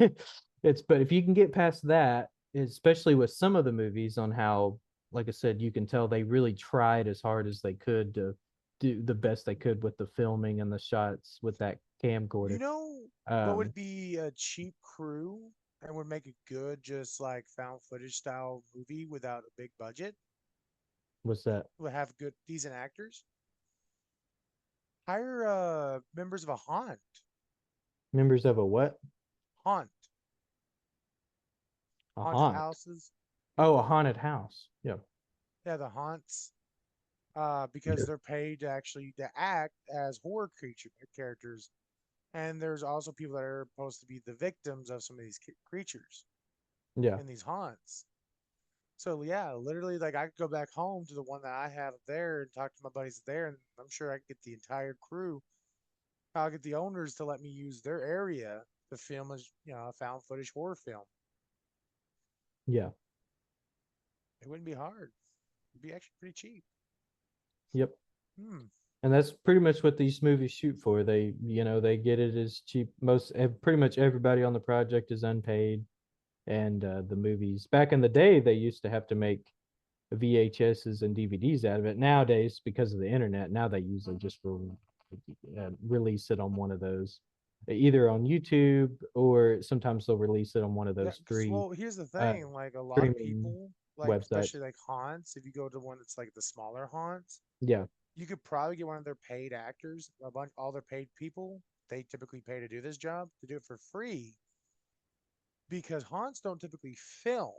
it's, but if you can get past that, especially with some of the movies, on how, like I said, you can tell they really tried as hard as they could to do the best they could with the filming and the shots with that You camcorder. know what Um, would be a cheap crew and would make a good, just like found footage style movie without a big budget? what's that? Would have good, decent actors. Hire members of a Members of a what? haunt, A haunted haunt. houses. Oh, a haunted house. Yeah. Yeah, the haunts. Because they're paid to actually to act as horror creature characters, and there's also people that are supposed to be the victims of some of these creatures Yeah. in these haunts. So yeah, literally, like I could go back home to the one that I have there and talk to my buddies there, and I'm sure I could get the entire crew. I'll get the owners to let me use their area the film is, a found footage horror film. Yeah. It wouldn't be hard. It'd be actually pretty cheap. Yep. Hmm. And that's pretty much what these movies shoot for. They get it as cheap. Pretty much everybody on the project is unpaid. And the movies back in the day, they used to have to make VHSs and DVDs out of it. Nowadays, because of the internet, now they usually just release it on one of those, either on YouTube or sometimes they'll release it on one of Yeah, those because free well, here's the uh, thing. Like a lot of streaming people, like websites. especially like haunts, if you go to one that's like the smaller haunts, Yeah, you could probably get one of their paid actors, all their paid people. They typically pay to do this job to do it for free because haunts don't typically film.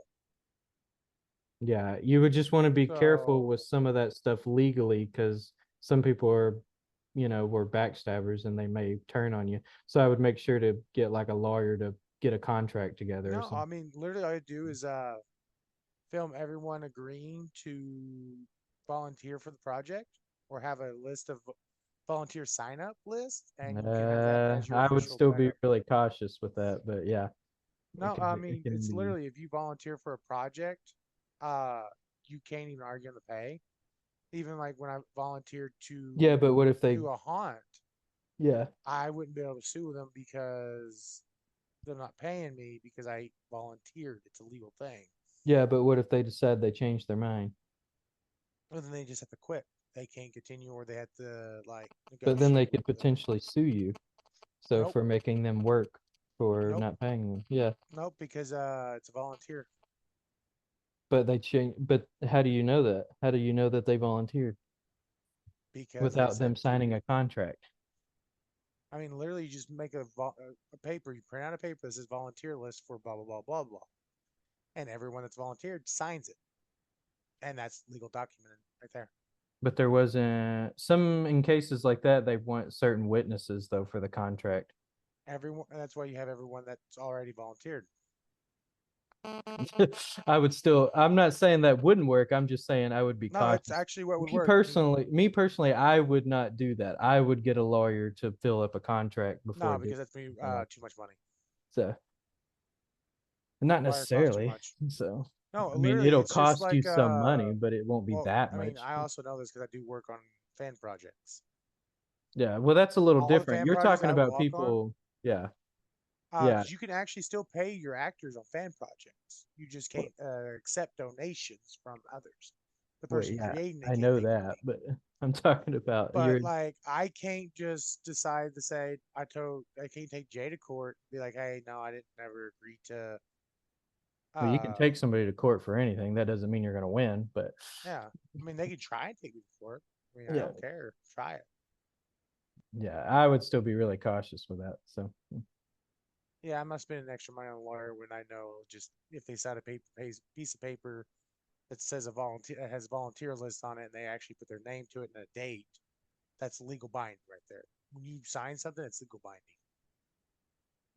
yeah. You would just want to be careful with So some of that stuff legally because some people were backstabbers and they may turn on you. So I would make sure to get like a lawyer to get a contract together or no, I something. mean literally all you do is film everyone agreeing to volunteer for the project or have a list of volunteer sign up list and you can have that as your I would official still be backup. really cautious with that, but yeah, No, I it mean can it's be. literally if you volunteer for a project, uh you can't even argue on the pay. Even like when I volunteered to Yeah, but what if they? do a haunt, Yeah, I wouldn't be able to sue them because they're not paying me because I volunteered. It's a legal thing. yeah, but what if they decide they change their mind? Well, then they just have to quit. They can't continue, or they have to like But then they negotiate with could the. potentially sue you. So Nope, for making them work for nope, not paying them. Yeah, nope, because it's a volunteer. but they change. But how do you know that? How do you know that they volunteered Because they without said them signing to. a contract? I mean, literally, you just make a paper. You print out a paper that says volunteer list for blah blah blah blah blah, and everyone that's volunteered signs it, and that's legal documented right there. But there wasn't some in cases like that. They want certain witnesses though for the contract. Everyone. And that's why you have everyone that's already volunteered. I would still. I'm not saying that wouldn't work. I'm just saying I would be No, that's cautious. actually what would Me work. I mean, personally, me personally, I would not do that. I would get a lawyer to fill up a contract before no, doing because that's me something like too much money. so. Not Lawyer costs too necessarily. much. So, No, I mean, literally, it'll it's just cost you like some money, but it won't be well, that I mean, much. I also know this because I do work on fan projects. Yeah, well, that's a little All the different. fan You're projects talking I about walk on, people. Yeah, yeah. because you can actually still pay your actors on fan projects. You just can't accept donations from others. The Wait, person yeah, creating it I can't know make that, money. but I'm talking about But you're. like, I can't just decide to say I can't take Jay to court. And be like, hey, no, I didn't never agree to. Well, you can Uh, take somebody to court for anything. That doesn't mean you're going to win, but yeah, I mean, they could try and take me to court. I mean, I yeah, don't care. Try it. yeah, I would still be really cautious with that. So, Yeah, I'm not spending extra money on a lawyer when I know just if they sign a piece of paper that says a volunteer that has a volunteer list on it and they actually put their name to it and a date, that's legal binding right there. When you sign something, it's legal binding.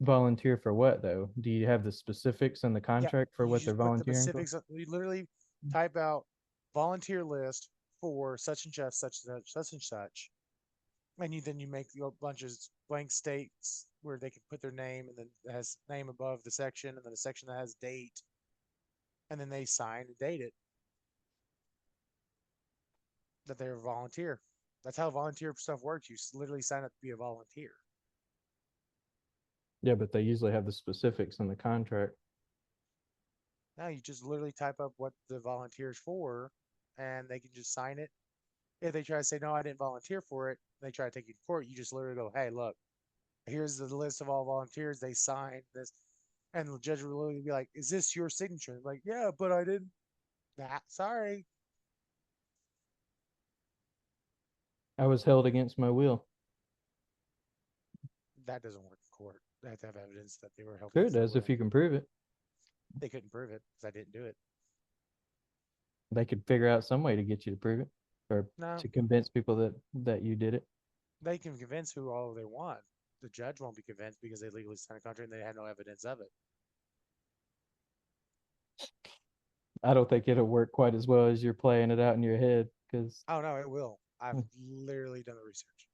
volunteer for what though? Do you have the specifics in the Yeah, contract for you what they're just put the volunteering for? specifics. You literally type out volunteer list for such and such and such, and then you make a bunch of blank states where they can put their name and then it has name above the section and then a section that has date, and then they sign and date it that they're a volunteer. That's how volunteer stuff works. You literally sign up to be a volunteer. Yeah, but they usually have the specifics in the contract. Now you just literally type up what the volunteer is for, and they can just sign it. If they try to say no, I didn't volunteer for it, they try to take you to court. You just literally go, hey, look, here's the list of all volunteers. They signed this, and the judge will literally be like, is this your signature? And like, yeah, but I didn't. Nah, sorry, I was held against my will. that doesn't work in court. They have to have evidence that they were held Sure, it against their does if will. you can prove it. They couldn't prove it because I didn't do it. They could figure out some way to get you to prove it or No, to convince people that you did it. they can convince who all they want. The judge won't be convinced because they legally signed a contract and they had no evidence of it. I don't think it'll work quite as well as you're playing it out in your head because Oh no, it will. I've literally done the research.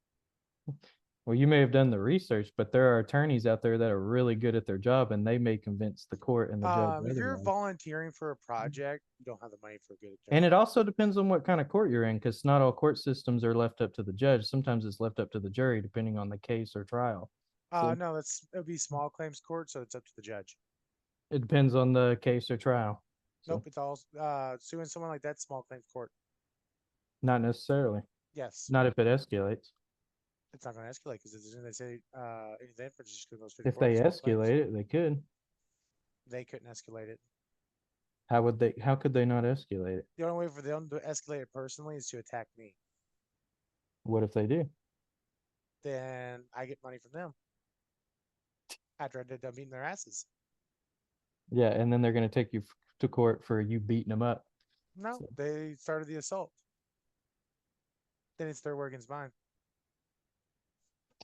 Well, you may have done the research, but there are attorneys out there that are really good at their job, and they may convince the court and the judge If you're otherwise. volunteering for a project, you don't have the money for a good And attorney. it also depends on what kind of court you're in, because not all court systems are left up to the judge. Sometimes it's left up to the jury, depending on the case or trial. So No, it'd be small claims court, so it's up to the judge. it depends on the case or trial. Nope, So it's all suing someone like that small claims court. not necessarily. Yes, Not if it escalates. it's not going to escalate because as soon as they say any of the inference is just going to go straight to If court on they small claims. escalate it, they could. They couldn't escalate it. How would they? How could they not escalate it? The only way for them to escalate it personally is to attack me. What if they do? Then I get money from them after I did done beating their asses. Yeah, and then they're going to take you to court for you beating them up. No, So, they started the assault. Then it's their word against mine.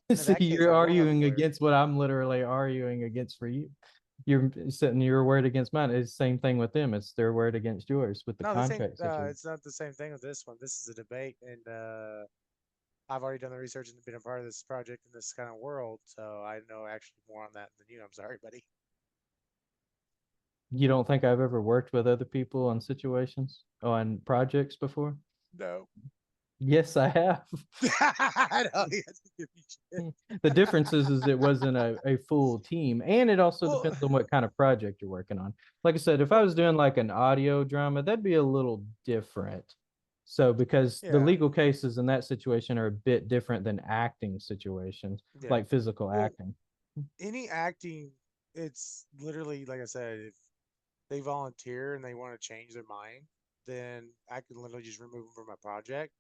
And in so that case, you're I will have a arguing lawyer. against what I'm literally arguing against for you. You're setting your word against mine. It's the same thing with them. It's their word against yours with the No, this ain't. contract situation. It's not the same thing with this one. This is a debate, and I've already done the research and been a part of this project in this kind of world, so I know actually more on that than you. I'm sorry, buddy. You don't think I've ever worked with other people on situations, on projects before? No. Yes, I have. I know you have to give me shit. The difference is it wasn't a full team, and it also Well, depends on what kind of project you're working on. Like I said, if I well, was doing like an audio drama, that'd be a little different. So because the yeah. legal cases in that situation are a bit different than acting situations, Yeah. like physical Well, acting. any acting, it's literally like I said, if they volunteer and they want to change their mind, then I can literally just remove them from my project.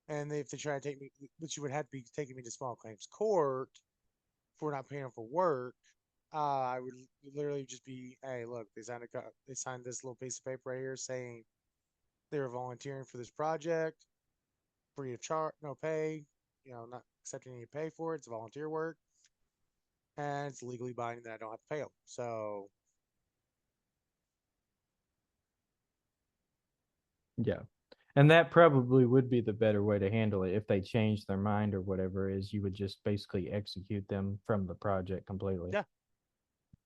And if they try to take me, but you would have to be taking me to small claims court for not paying them for work. I would literally just be, hey, look, they signed this little piece of paper right here saying they were volunteering for this project, free of charge, no pay, not accepting any pay for it. It's volunteer work, and it's legally binding that I don't have to pay them. So Yeah. And that probably would be the better way to handle it if they change their mind or whatever is you would just basically execute them from the project completely. yeah,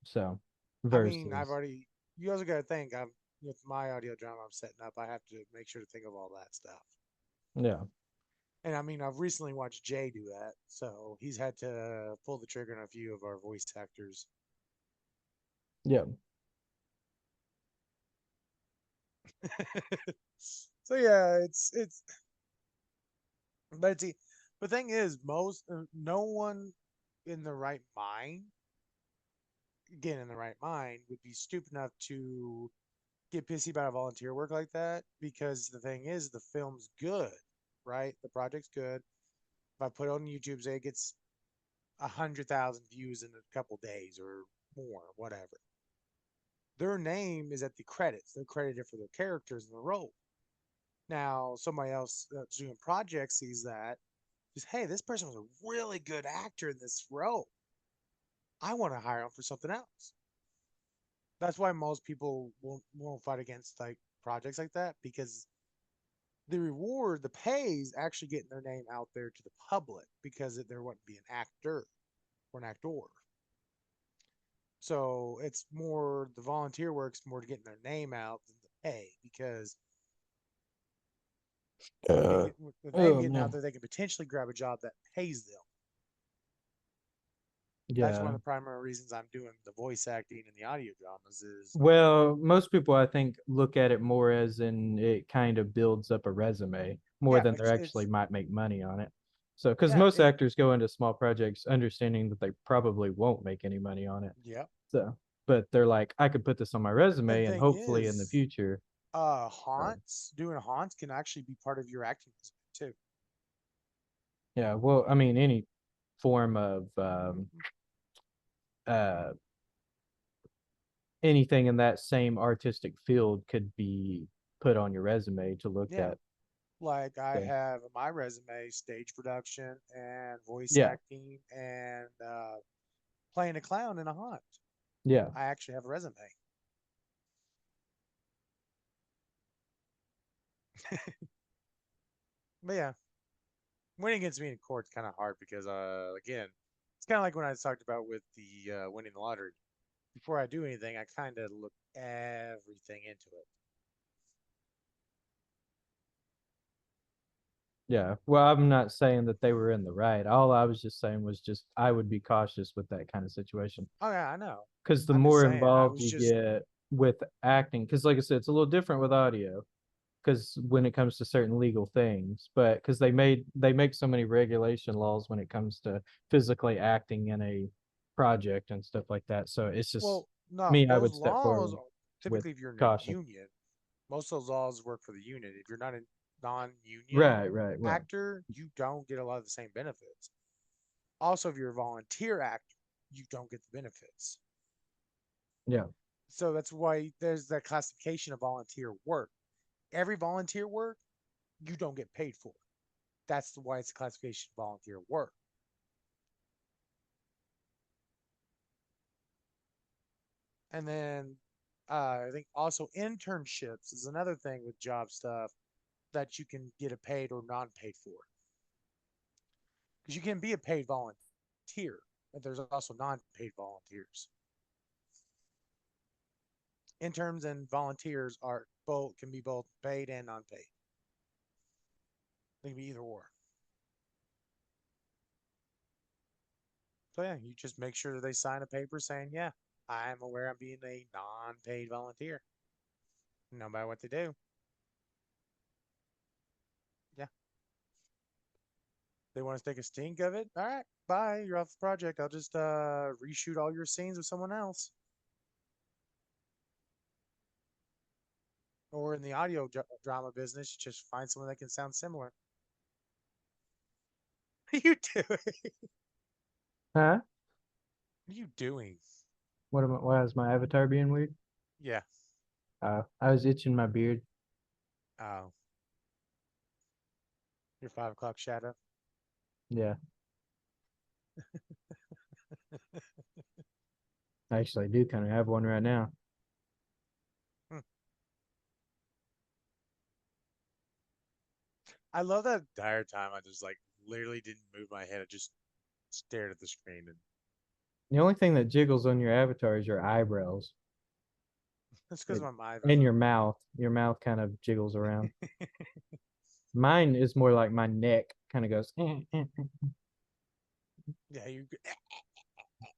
So I mean, I've versus already. You also got to think, I'm with my audio drama I'm setting up. I have to make sure to think of all that stuff. yeah. And I mean, I've recently watched Jay do that, so he's had to pull the trigger on a few of our voice actors. Yeah. So yeah, it's. But see, the thing is, no one in the right mind, again in the right mind, would be stupid enough to get pissy about a volunteer work like that because the thing is, the film's good, right? The project's good. If I put it on YouTube, say it gets 100,000 views in a couple days or more, whatever. Their name is at the credits. They're credited for their characters in the role. Now, somebody else that's doing projects sees that, says, "Hey, this person was a really good actor in this role. I want to hire him for something else." That's why most people won't fight against like projects like that because the reward, the pay is actually getting their name out there to the public because there wouldn't be an actor or an actor. So it's more the volunteer work's more to getting their name out than the pay because Uh, with the name oh getting out man. there, they can potentially grab a job that pays them. That's one Yeah. of the primary reasons I'm doing the voice acting and the audio dramas is Well, most people I think look at it more as in it kind of builds up a resume more yeah, than they actually it's might make money on it. So, because yeah, most actors go into small projects understanding that they probably won't make any money on it. yeah. So, but they're like, I could put this on my And resume and thing hopefully in the is, future. haunts doing haunts can actually be part of your acting too. Yeah. Well, I mean, any form of uh, anything in that same artistic field could be put on your resume to look Yeah, at. like I So, have on my resume stage production and voice yeah. acting and playing a clown in a haunt. Yeah. I actually have a resume. But yeah, winning against me in court's kind of hard because, again, it's kind of like when I talked about with the winning the lottery. Before I do anything, I kind of look everything into it. Yeah. Well, I'm not saying that they were in the right. All I was just saying was just I would be cautious with that kind of situation Oh yeah, I know. because the I'm just more saying. I involved was you just get with acting, because like I said, it's a little different with audio because when it comes to certain legal things, but because they make so many regulation laws when it comes to physically acting in a project and stuff like that. So it's just well, no, me, I those would step laws forward with typically if you're in a caution. union, most of those laws work for the union. If you're not a non-union Right, right, right. actor, you don't get a lot of the same benefits. Also, if you're a volunteer actor, you don't get the benefits. Yeah. So that's why there's that classification of volunteer work. Every volunteer work you don't get paid for. That's why it's a classification of volunteer work. And then I think also internships is another thing with job stuff that you can get a paid or non-paid for. Because you can be a paid volunteer, but there's also non-paid volunteers. Interns and volunteers are both can be both paid and non-paid. They can be either or. So yeah, you just make sure that they sign a paper saying, "Yeah, I'm aware I'm being a non-paid volunteer, no matter what they do." Yeah, they want to take a stink of it. All right, bye. You're off the project. I'll just reshoot all your scenes with someone else. Or in the audio drama business, just find someone that can sound similar. What are you doing? Huh? What are you doing? Why is my avatar being weird? Yeah. I was itching my beard. Oh, your 5 o'clock shadow. Yeah. Actually, I do kind of have one right now. Hmm. I love that entire time. I just like literally didn't move my head. I just stared at the screen, and The only thing that jiggles on your avatar is your eyebrows. that's because It, of my eyebrows and are your mouth. Your mouth kind of jiggles around. Mine is more like my neck kind of goes. yeah. You.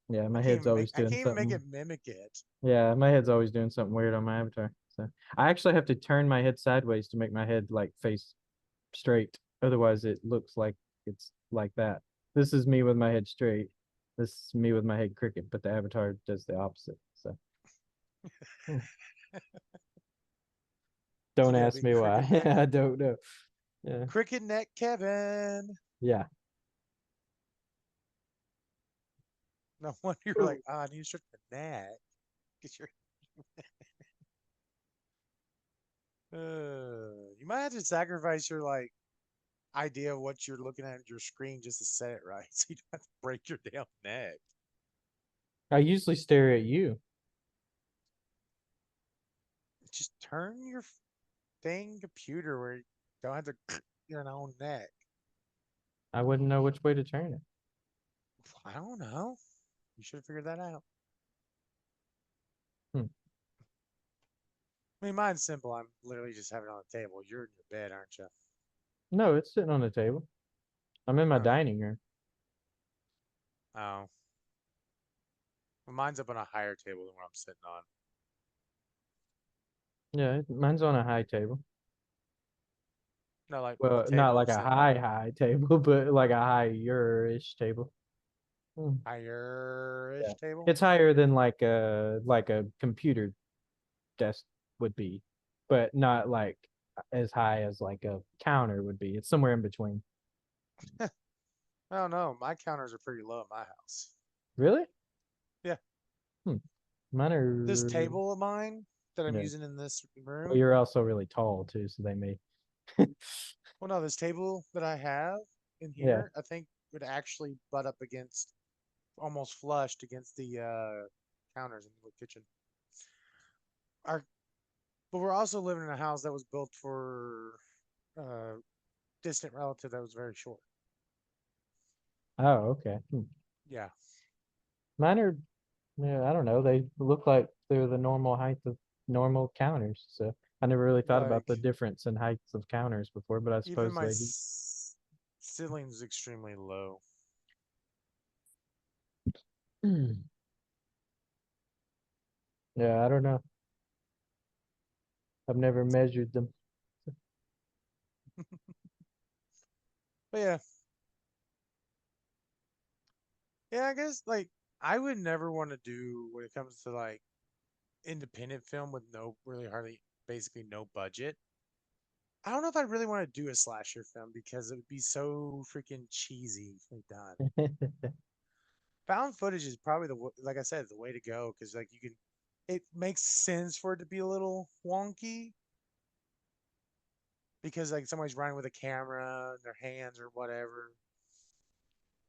Yeah, my head's always I doing can't even make something. it mimic it. Yeah, my head's always doing something weird on my avatar. So I actually have to turn my head sideways to make my head like face straight. Otherwise, it looks like it's like that. This is me with my head straight. This is me with my head crooked, but the avatar does the opposite. So hmm, So don't you gotta ask be me cricket why. neck. I don't know. Yeah, Cricket neck, Kevin. yeah. No wonder you're like, oh, I need to stretch the neck. Get your. You might have to sacrifice your like idea of what you're looking at your screen just to set it right, so you don't have to break your damn neck. I usually stare at you. Just turn your thing computer where you don't have to your own neck. I wouldn't know which way to turn it. I don't know. You should have figured that out. Hmm. I mean, mine's simple. I'm literally just having it on the table. You're in your bed, aren't you? No, it's sitting on the table. I'm in my Oh, dining room. oh. Well, mine's up on a higher table than what I'm sitting on. Yeah, mine's on a high table. No, like the Well, not table I'm like a sitting on. high table, but like a higher-ish table. Hmm. Yeah. Higher-ish table. It's higher than like a computer desk would be, but not like as high as like a counter would be. It's somewhere in between. I don't know. My counters are pretty low at my house. Really? Yeah. Hmm. Mine This are table of mine that I'm yeah. using in this Well, room. you're also really tall too, so they may Well, no, this table that I have in yeah. here, I think would actually butt up against, almost flushed against the counters in the kitchen. Our, but we're also living in a house that was built for a distant relative that was very short. Oh, okay. Yeah, Mine are, yeah, I don't know. They look like they're the normal height of normal counters. So I never really thought about the like difference in heights of counters before, but I even suppose my they do. ceiling's extremely low. Yeah, I don't know. I've never measured them. But yeah, yeah, I guess like I would never want to do when it comes to like independent film with no really hardly basically no budget. I don't know if I really want to do a slasher film because it would be so freaking cheesy done. Found footage is probably like I said, the way to go because like you can, it makes sense for it to be a little wonky because like somebody's running with a camera in their hands or whatever,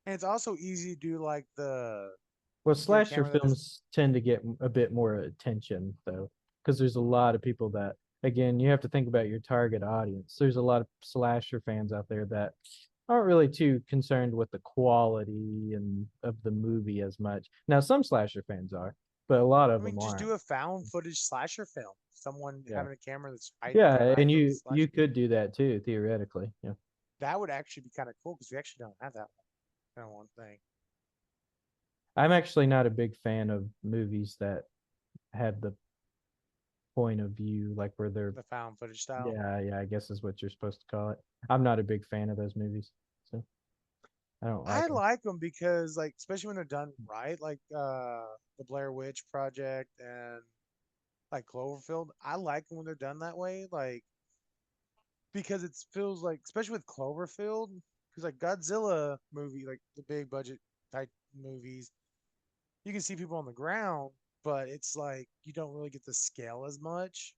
and it's also easy to do like the Well, get a slasher camera that does films tend to get a bit more attention, though, because there's a lot of people that, again, you have to think about your target audience. There's a lot of slasher fans out there that aren't really too concerned with the quality and of the movie as much. Now, some slasher fans are, but a lot of I mean, them just aren't. do a found footage slasher film. Someone Yeah, having a camera that's hiding their yeah, eyes and on the you slasher. could do that too, theoretically. Yeah, That would actually be kind of cool because we actually don't have that kind of one thing. I'm actually not a big fan of movies that have the point of view, like where they're, The found footage style. yeah, yeah, I guess is what you're supposed to call it. I'm not a big fan of those movies, so I don't like I them. like them because, like, especially when they're done right, like the Blair Witch Project and like Cloverfield. I like them when they're done that way, like because it feels like, especially with Cloverfield, because like Godzilla movie, like the big budget type movies, you can see people on the ground, but it's like you don't really get the scale as much.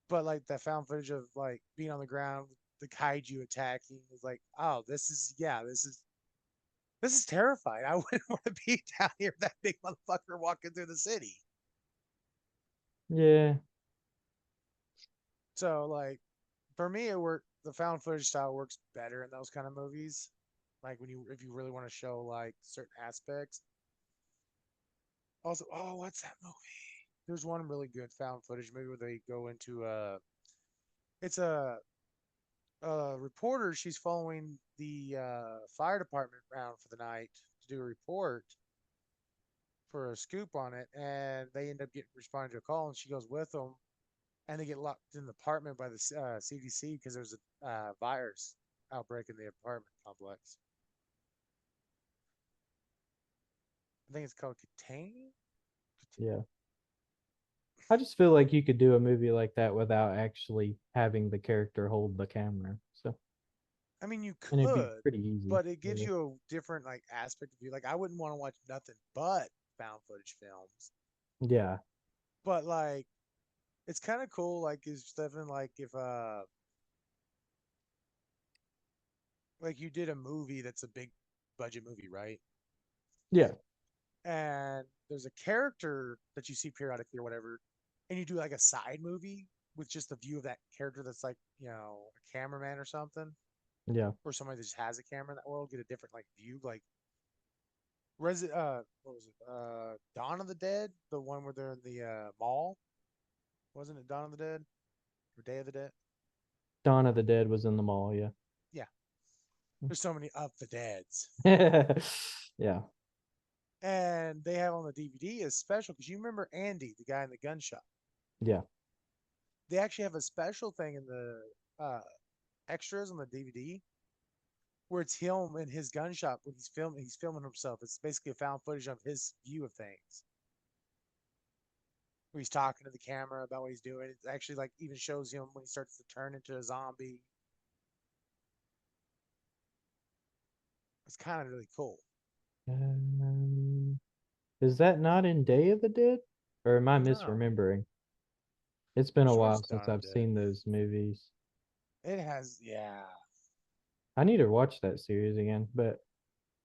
But like that found footage of like being on the ground, the kaiju attacking is like, oh, this is yeah, this is terrifying. I wouldn't want to be down here with that big motherfucker walking through the city. Yeah, So like for me, it worked. The found footage style works better in those kind of movies. Like when you if you really want to show like certain aspects. Also, oh, what's that movie? There's one really good found footage movie where they go into it's a reporter. She's following the fire department around for the night to do a report for a scoop on it, and they end up getting responding to a call, and she goes with them, and they get locked in the apartment by the CDC because there's a virus outbreak in the apartment complex. I think it's called Contain. yeah. I just feel like you could do a movie like that without actually having the character hold the camera. So, I mean, you and it'd be could, pretty easy, but it gives really. you a different like aspect of view. Like I wouldn't want to watch nothing but found footage films, Yeah, but like it's kind of cool. Like is Stefan like if like you did a movie that's a big budget movie, right? yeah, And there's a character that you see periodically or whatever, and you do like a side movie with just the view of that character that's like, a cameraman or something, yeah. or somebody that just has a camera in that world, get a different like view. Like what was it? Dawn of the Dead, the one where they're in the mall. Wasn't it Dawn of the Dead? Or Day of the Dead? Dawn of the Dead was in the mall. Yeah, Yeah. There's so many of the deads. yeah, And they have on the DVD is special because you remember Andy, the guy in the gun shop. yeah, They actually have a special thing in the uh, extras on the DVD where it's him in his gun shop when he's filming himself. It's basically a found footage of his view of things. Where he's talking to the camera about what he's doing. It actually like even shows him when he starts to turn into a zombie. It's kind of really cool. Um, is that not in Day of the Dead? Or am I No, misremembering? It's been I'm a sure while it's since Dawn of I've the Dead. seen those movies. It has, yeah, I need to watch that series again. But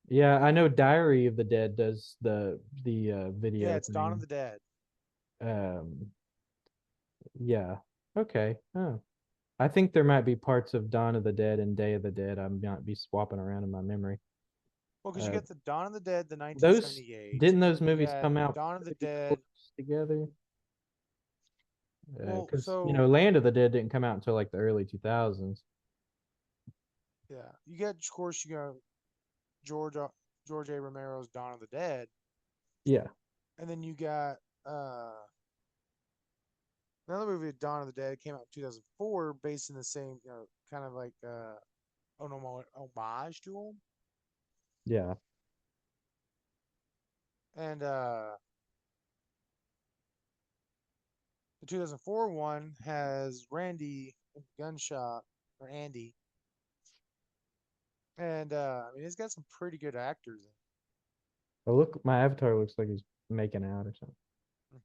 yeah, I know Diary of the Dead does the yeah. video It's Dawn of thing. the Dead. Um, yeah. Okay. Oh. I think there might be parts of Dawn of the Dead and Day of the Dead I might be swapping around in my memory. Well, because you Uh, get the Dawn of the Dead, the those 1978. didn't those You movies got come out Dawn of the pretty Dead. close together? Well, Because so Land of the Dead didn't come out until like the early 2000s. yeah, you get of course you got George George A. Romero's Dawn of the Dead, Yeah, and then you got uh another movie, Dawn of the Dead, came out in 2004, based in the same, kind of like homage to him. yeah. And the 2004 one has Randy Gunshot or Andy, and I mean it's got some pretty good actors Oh, look, my avatar looks like he's making out or something. in.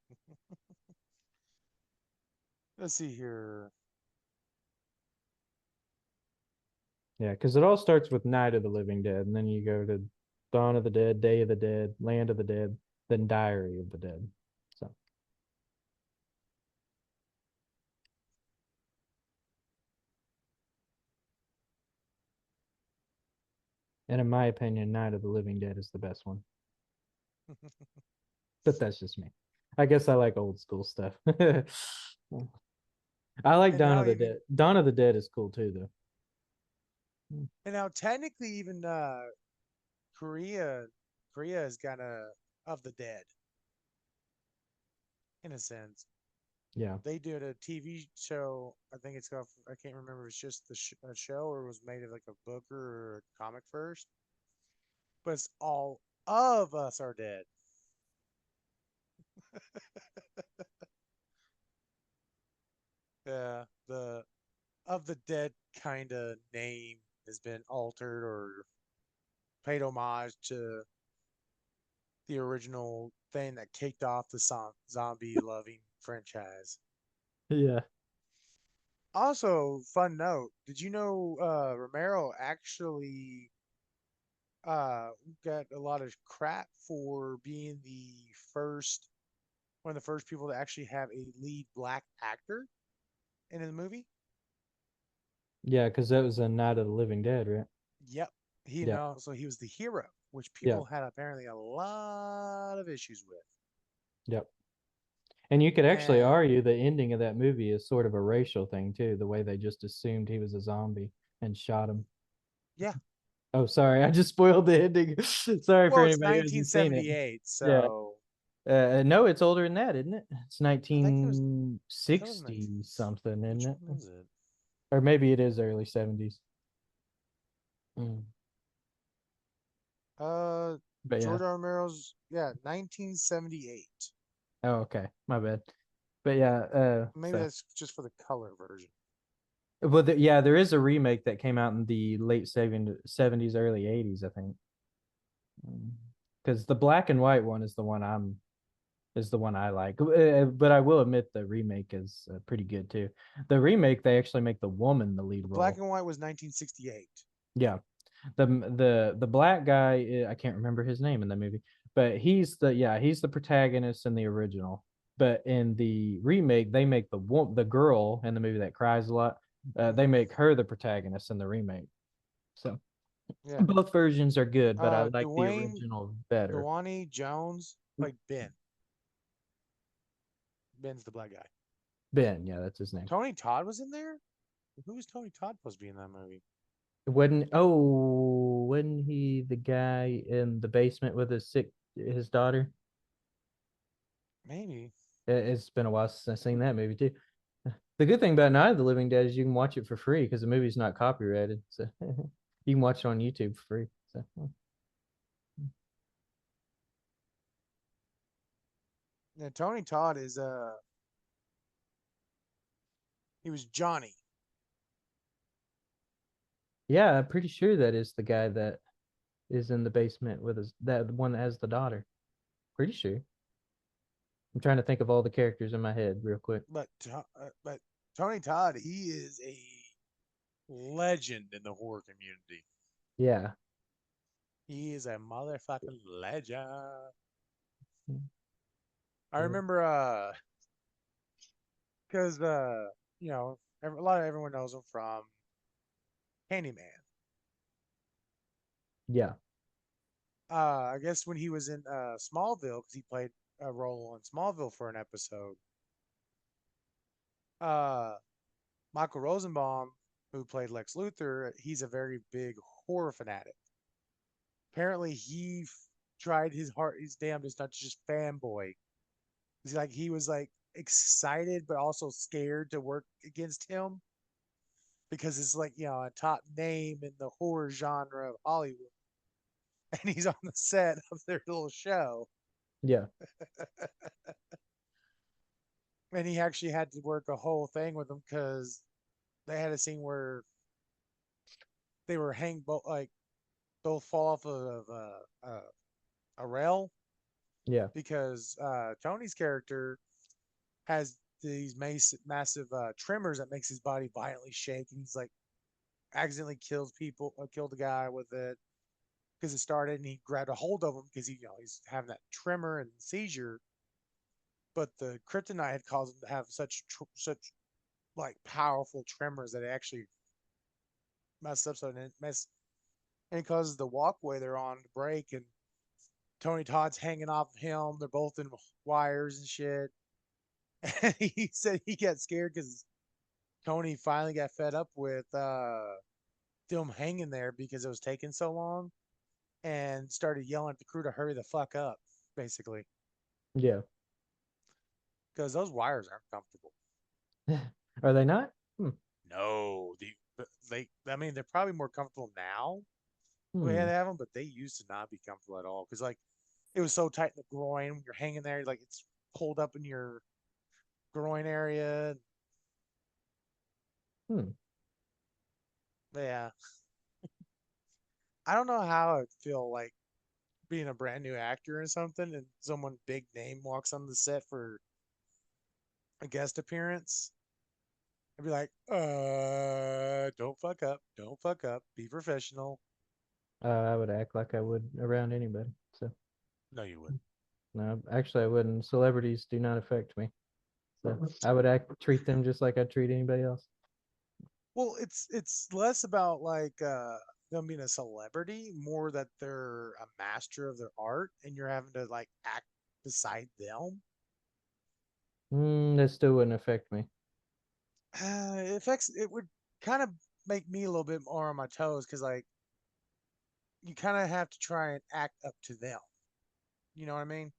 Let's see here. Yeah, because it all starts with Night of the Living Dead, and then you go to Dawn of the Dead, Day of the Dead, Land of the Dead, then Diary of the Dead. So, and in my opinion, Night of the Living Dead is the best one. But that's just me. I guess I like old school stuff. I like and Dawn now of the even Dead. Dawn of the Dead is cool too, though. and now technically even Korea Korea is kind of the dead in a sense. Yeah. They did a TV show. I think it's called. I can't remember. If it's just a show or it was made of like a book or a comic first. But it's all of us are dead. Yeah, the of the dead kind of name has been altered or paid homage to the original thing that kicked off the zombie loving franchise. Yeah. Also, fun note: did you know Romero actually got a lot of crap for being the first one of the first people to actually have a lead black actor in a movie? Yeah, because that was a Night of the Living Dead, right? Yep. He Yeah. know so he was the hero, which Yeah. people had apparently a lot of issues with. Yep. And you could actually And argue the ending of that movie is sort of a racial thing too, the way they just assumed he was a zombie and shot him. yeah, Oh, sorry, I just spoiled the ending. Sorry for well, it's anybody who hasn't seen it. 1978, Yeah. so No, it's older than that, isn't it? It's I think it was I thought it was 1960 19. something, isn't Which it? one is it? Or maybe it is early 70s. Mm. Uh, But yeah. George R. Romero's 1978. Oh, okay. My bad. But yeah, Maybe so that's just for the color version. well, yeah, there is a remake that came out in the late 70s, early 80s, I think. Because the black and white one is the one I like. But I will admit the remake is pretty good too. The remake they actually make the woman the lead The black role. and white was 1968. Yeah, the black guy I can't remember his name in the movie, but he's the protagonist in the original. But in the remake, they make the girl in the movie that cries a lot. They Hmm. make her the protagonist in the remake. So Yeah. both versions are good, but I like the Dwayne original better. Dwayne Jones played Ben. Ben's the black guy. Ben, yeah, that's his name. Tony Todd was in there. Who was Tony Todd supposed to be in that movie? Wasn't he the guy in the basement with his daughter? Maybe. It's been a while since I've seen that movie too. The good thing about Night of the Living Dead is you can watch it for free because the movie's not copyrighted. So you can watch it on YouTube for free. So Yeah, Tony Todd is he was Johnny. yeah, I'm pretty sure that is the guy that is in the basement with that one that has the daughter. Pretty sure. I'm trying to think of all the characters in my head real quick. But Tony Todd, he is a legend in the horror community. Yeah. He is a motherfucking legend. I Yeah. remember because a lot of everyone knows him from Handyman. Yeah. I guess when he was in Smallville, because he played a role in Smallville for an episode. Uh, Michael Rosenbaum, who played Lex Luthor, he's a very big horror fanatic. Apparently, tried his heart, his damnedest not to just fanboy. He was like excited but also scared to work against him because it's like a top name in the horror genre of Hollywood, and he's on the set of their little show, Yeah. and he actually had to work a whole thing with them because they had a scene where they were hang like both fall off of a rail Yeah. because Tony's character has these massive tremors that makes his body violently shake, and he's like accidentally killed a guy with it because it started, and he grabbed a hold of him because he's having that tremor and seizure, but the kryptonite had caused him to have such like powerful tremors that it actually messed up, so it causes the walkway they're on to break, and Tony Todd's hanging off of him. They're both in wires and shit. And he said he got scared because Tony finally got fed up with them hanging there because it was taking so long, and started yelling at the crew to hurry the fuck up, basically, Yeah. because those wires aren't comfortable. Are they not? Hmm. No, I mean, they're probably more comfortable now. We had Hmm. to have them, but they used to not be comfortable at all because like it was so tight in the groin when you're hanging there, like it's pulled up in your groin area. Hmm. Yeah, I don't know how I'd feel like being a brand new actor or something, and someone big name walks on the set for a guest appearance. I'd be like, don't fuck up, don't fuck up, be professional. I would act like I would around anybody. So No, you wouldn't. no, actually, I wouldn't. Celebrities do not affect me. So I would treat them just like I treat anybody else. Well, it's less about like them being a celebrity, more that they're a master of their art, and you're having to like act beside them. That still wouldn't affect me. It would kind of make me a little bit more on my toes because like you kind of have to try and act up to them. You know what I mean?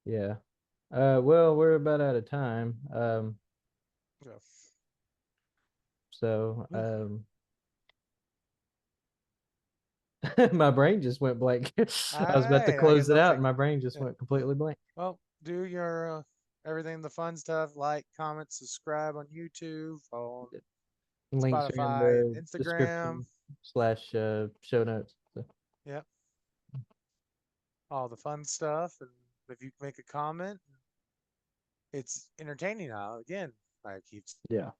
Yeah. Well, we're about out of time. Yeah. So my brain just went blank. All I was about to right. I close guess it I'll out, take. and my brain just Yeah. went completely blank. Well, do your everything the fun stuff, like, comment, subscribe on YouTube, on Links are in Spotify, and the Instagram. description slash show notes. So, Yep, all the fun stuff. And if you make a comment, it's entertaining. Now again, I keep. yeah.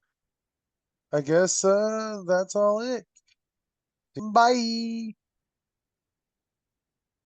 I guess that's all it. Bye.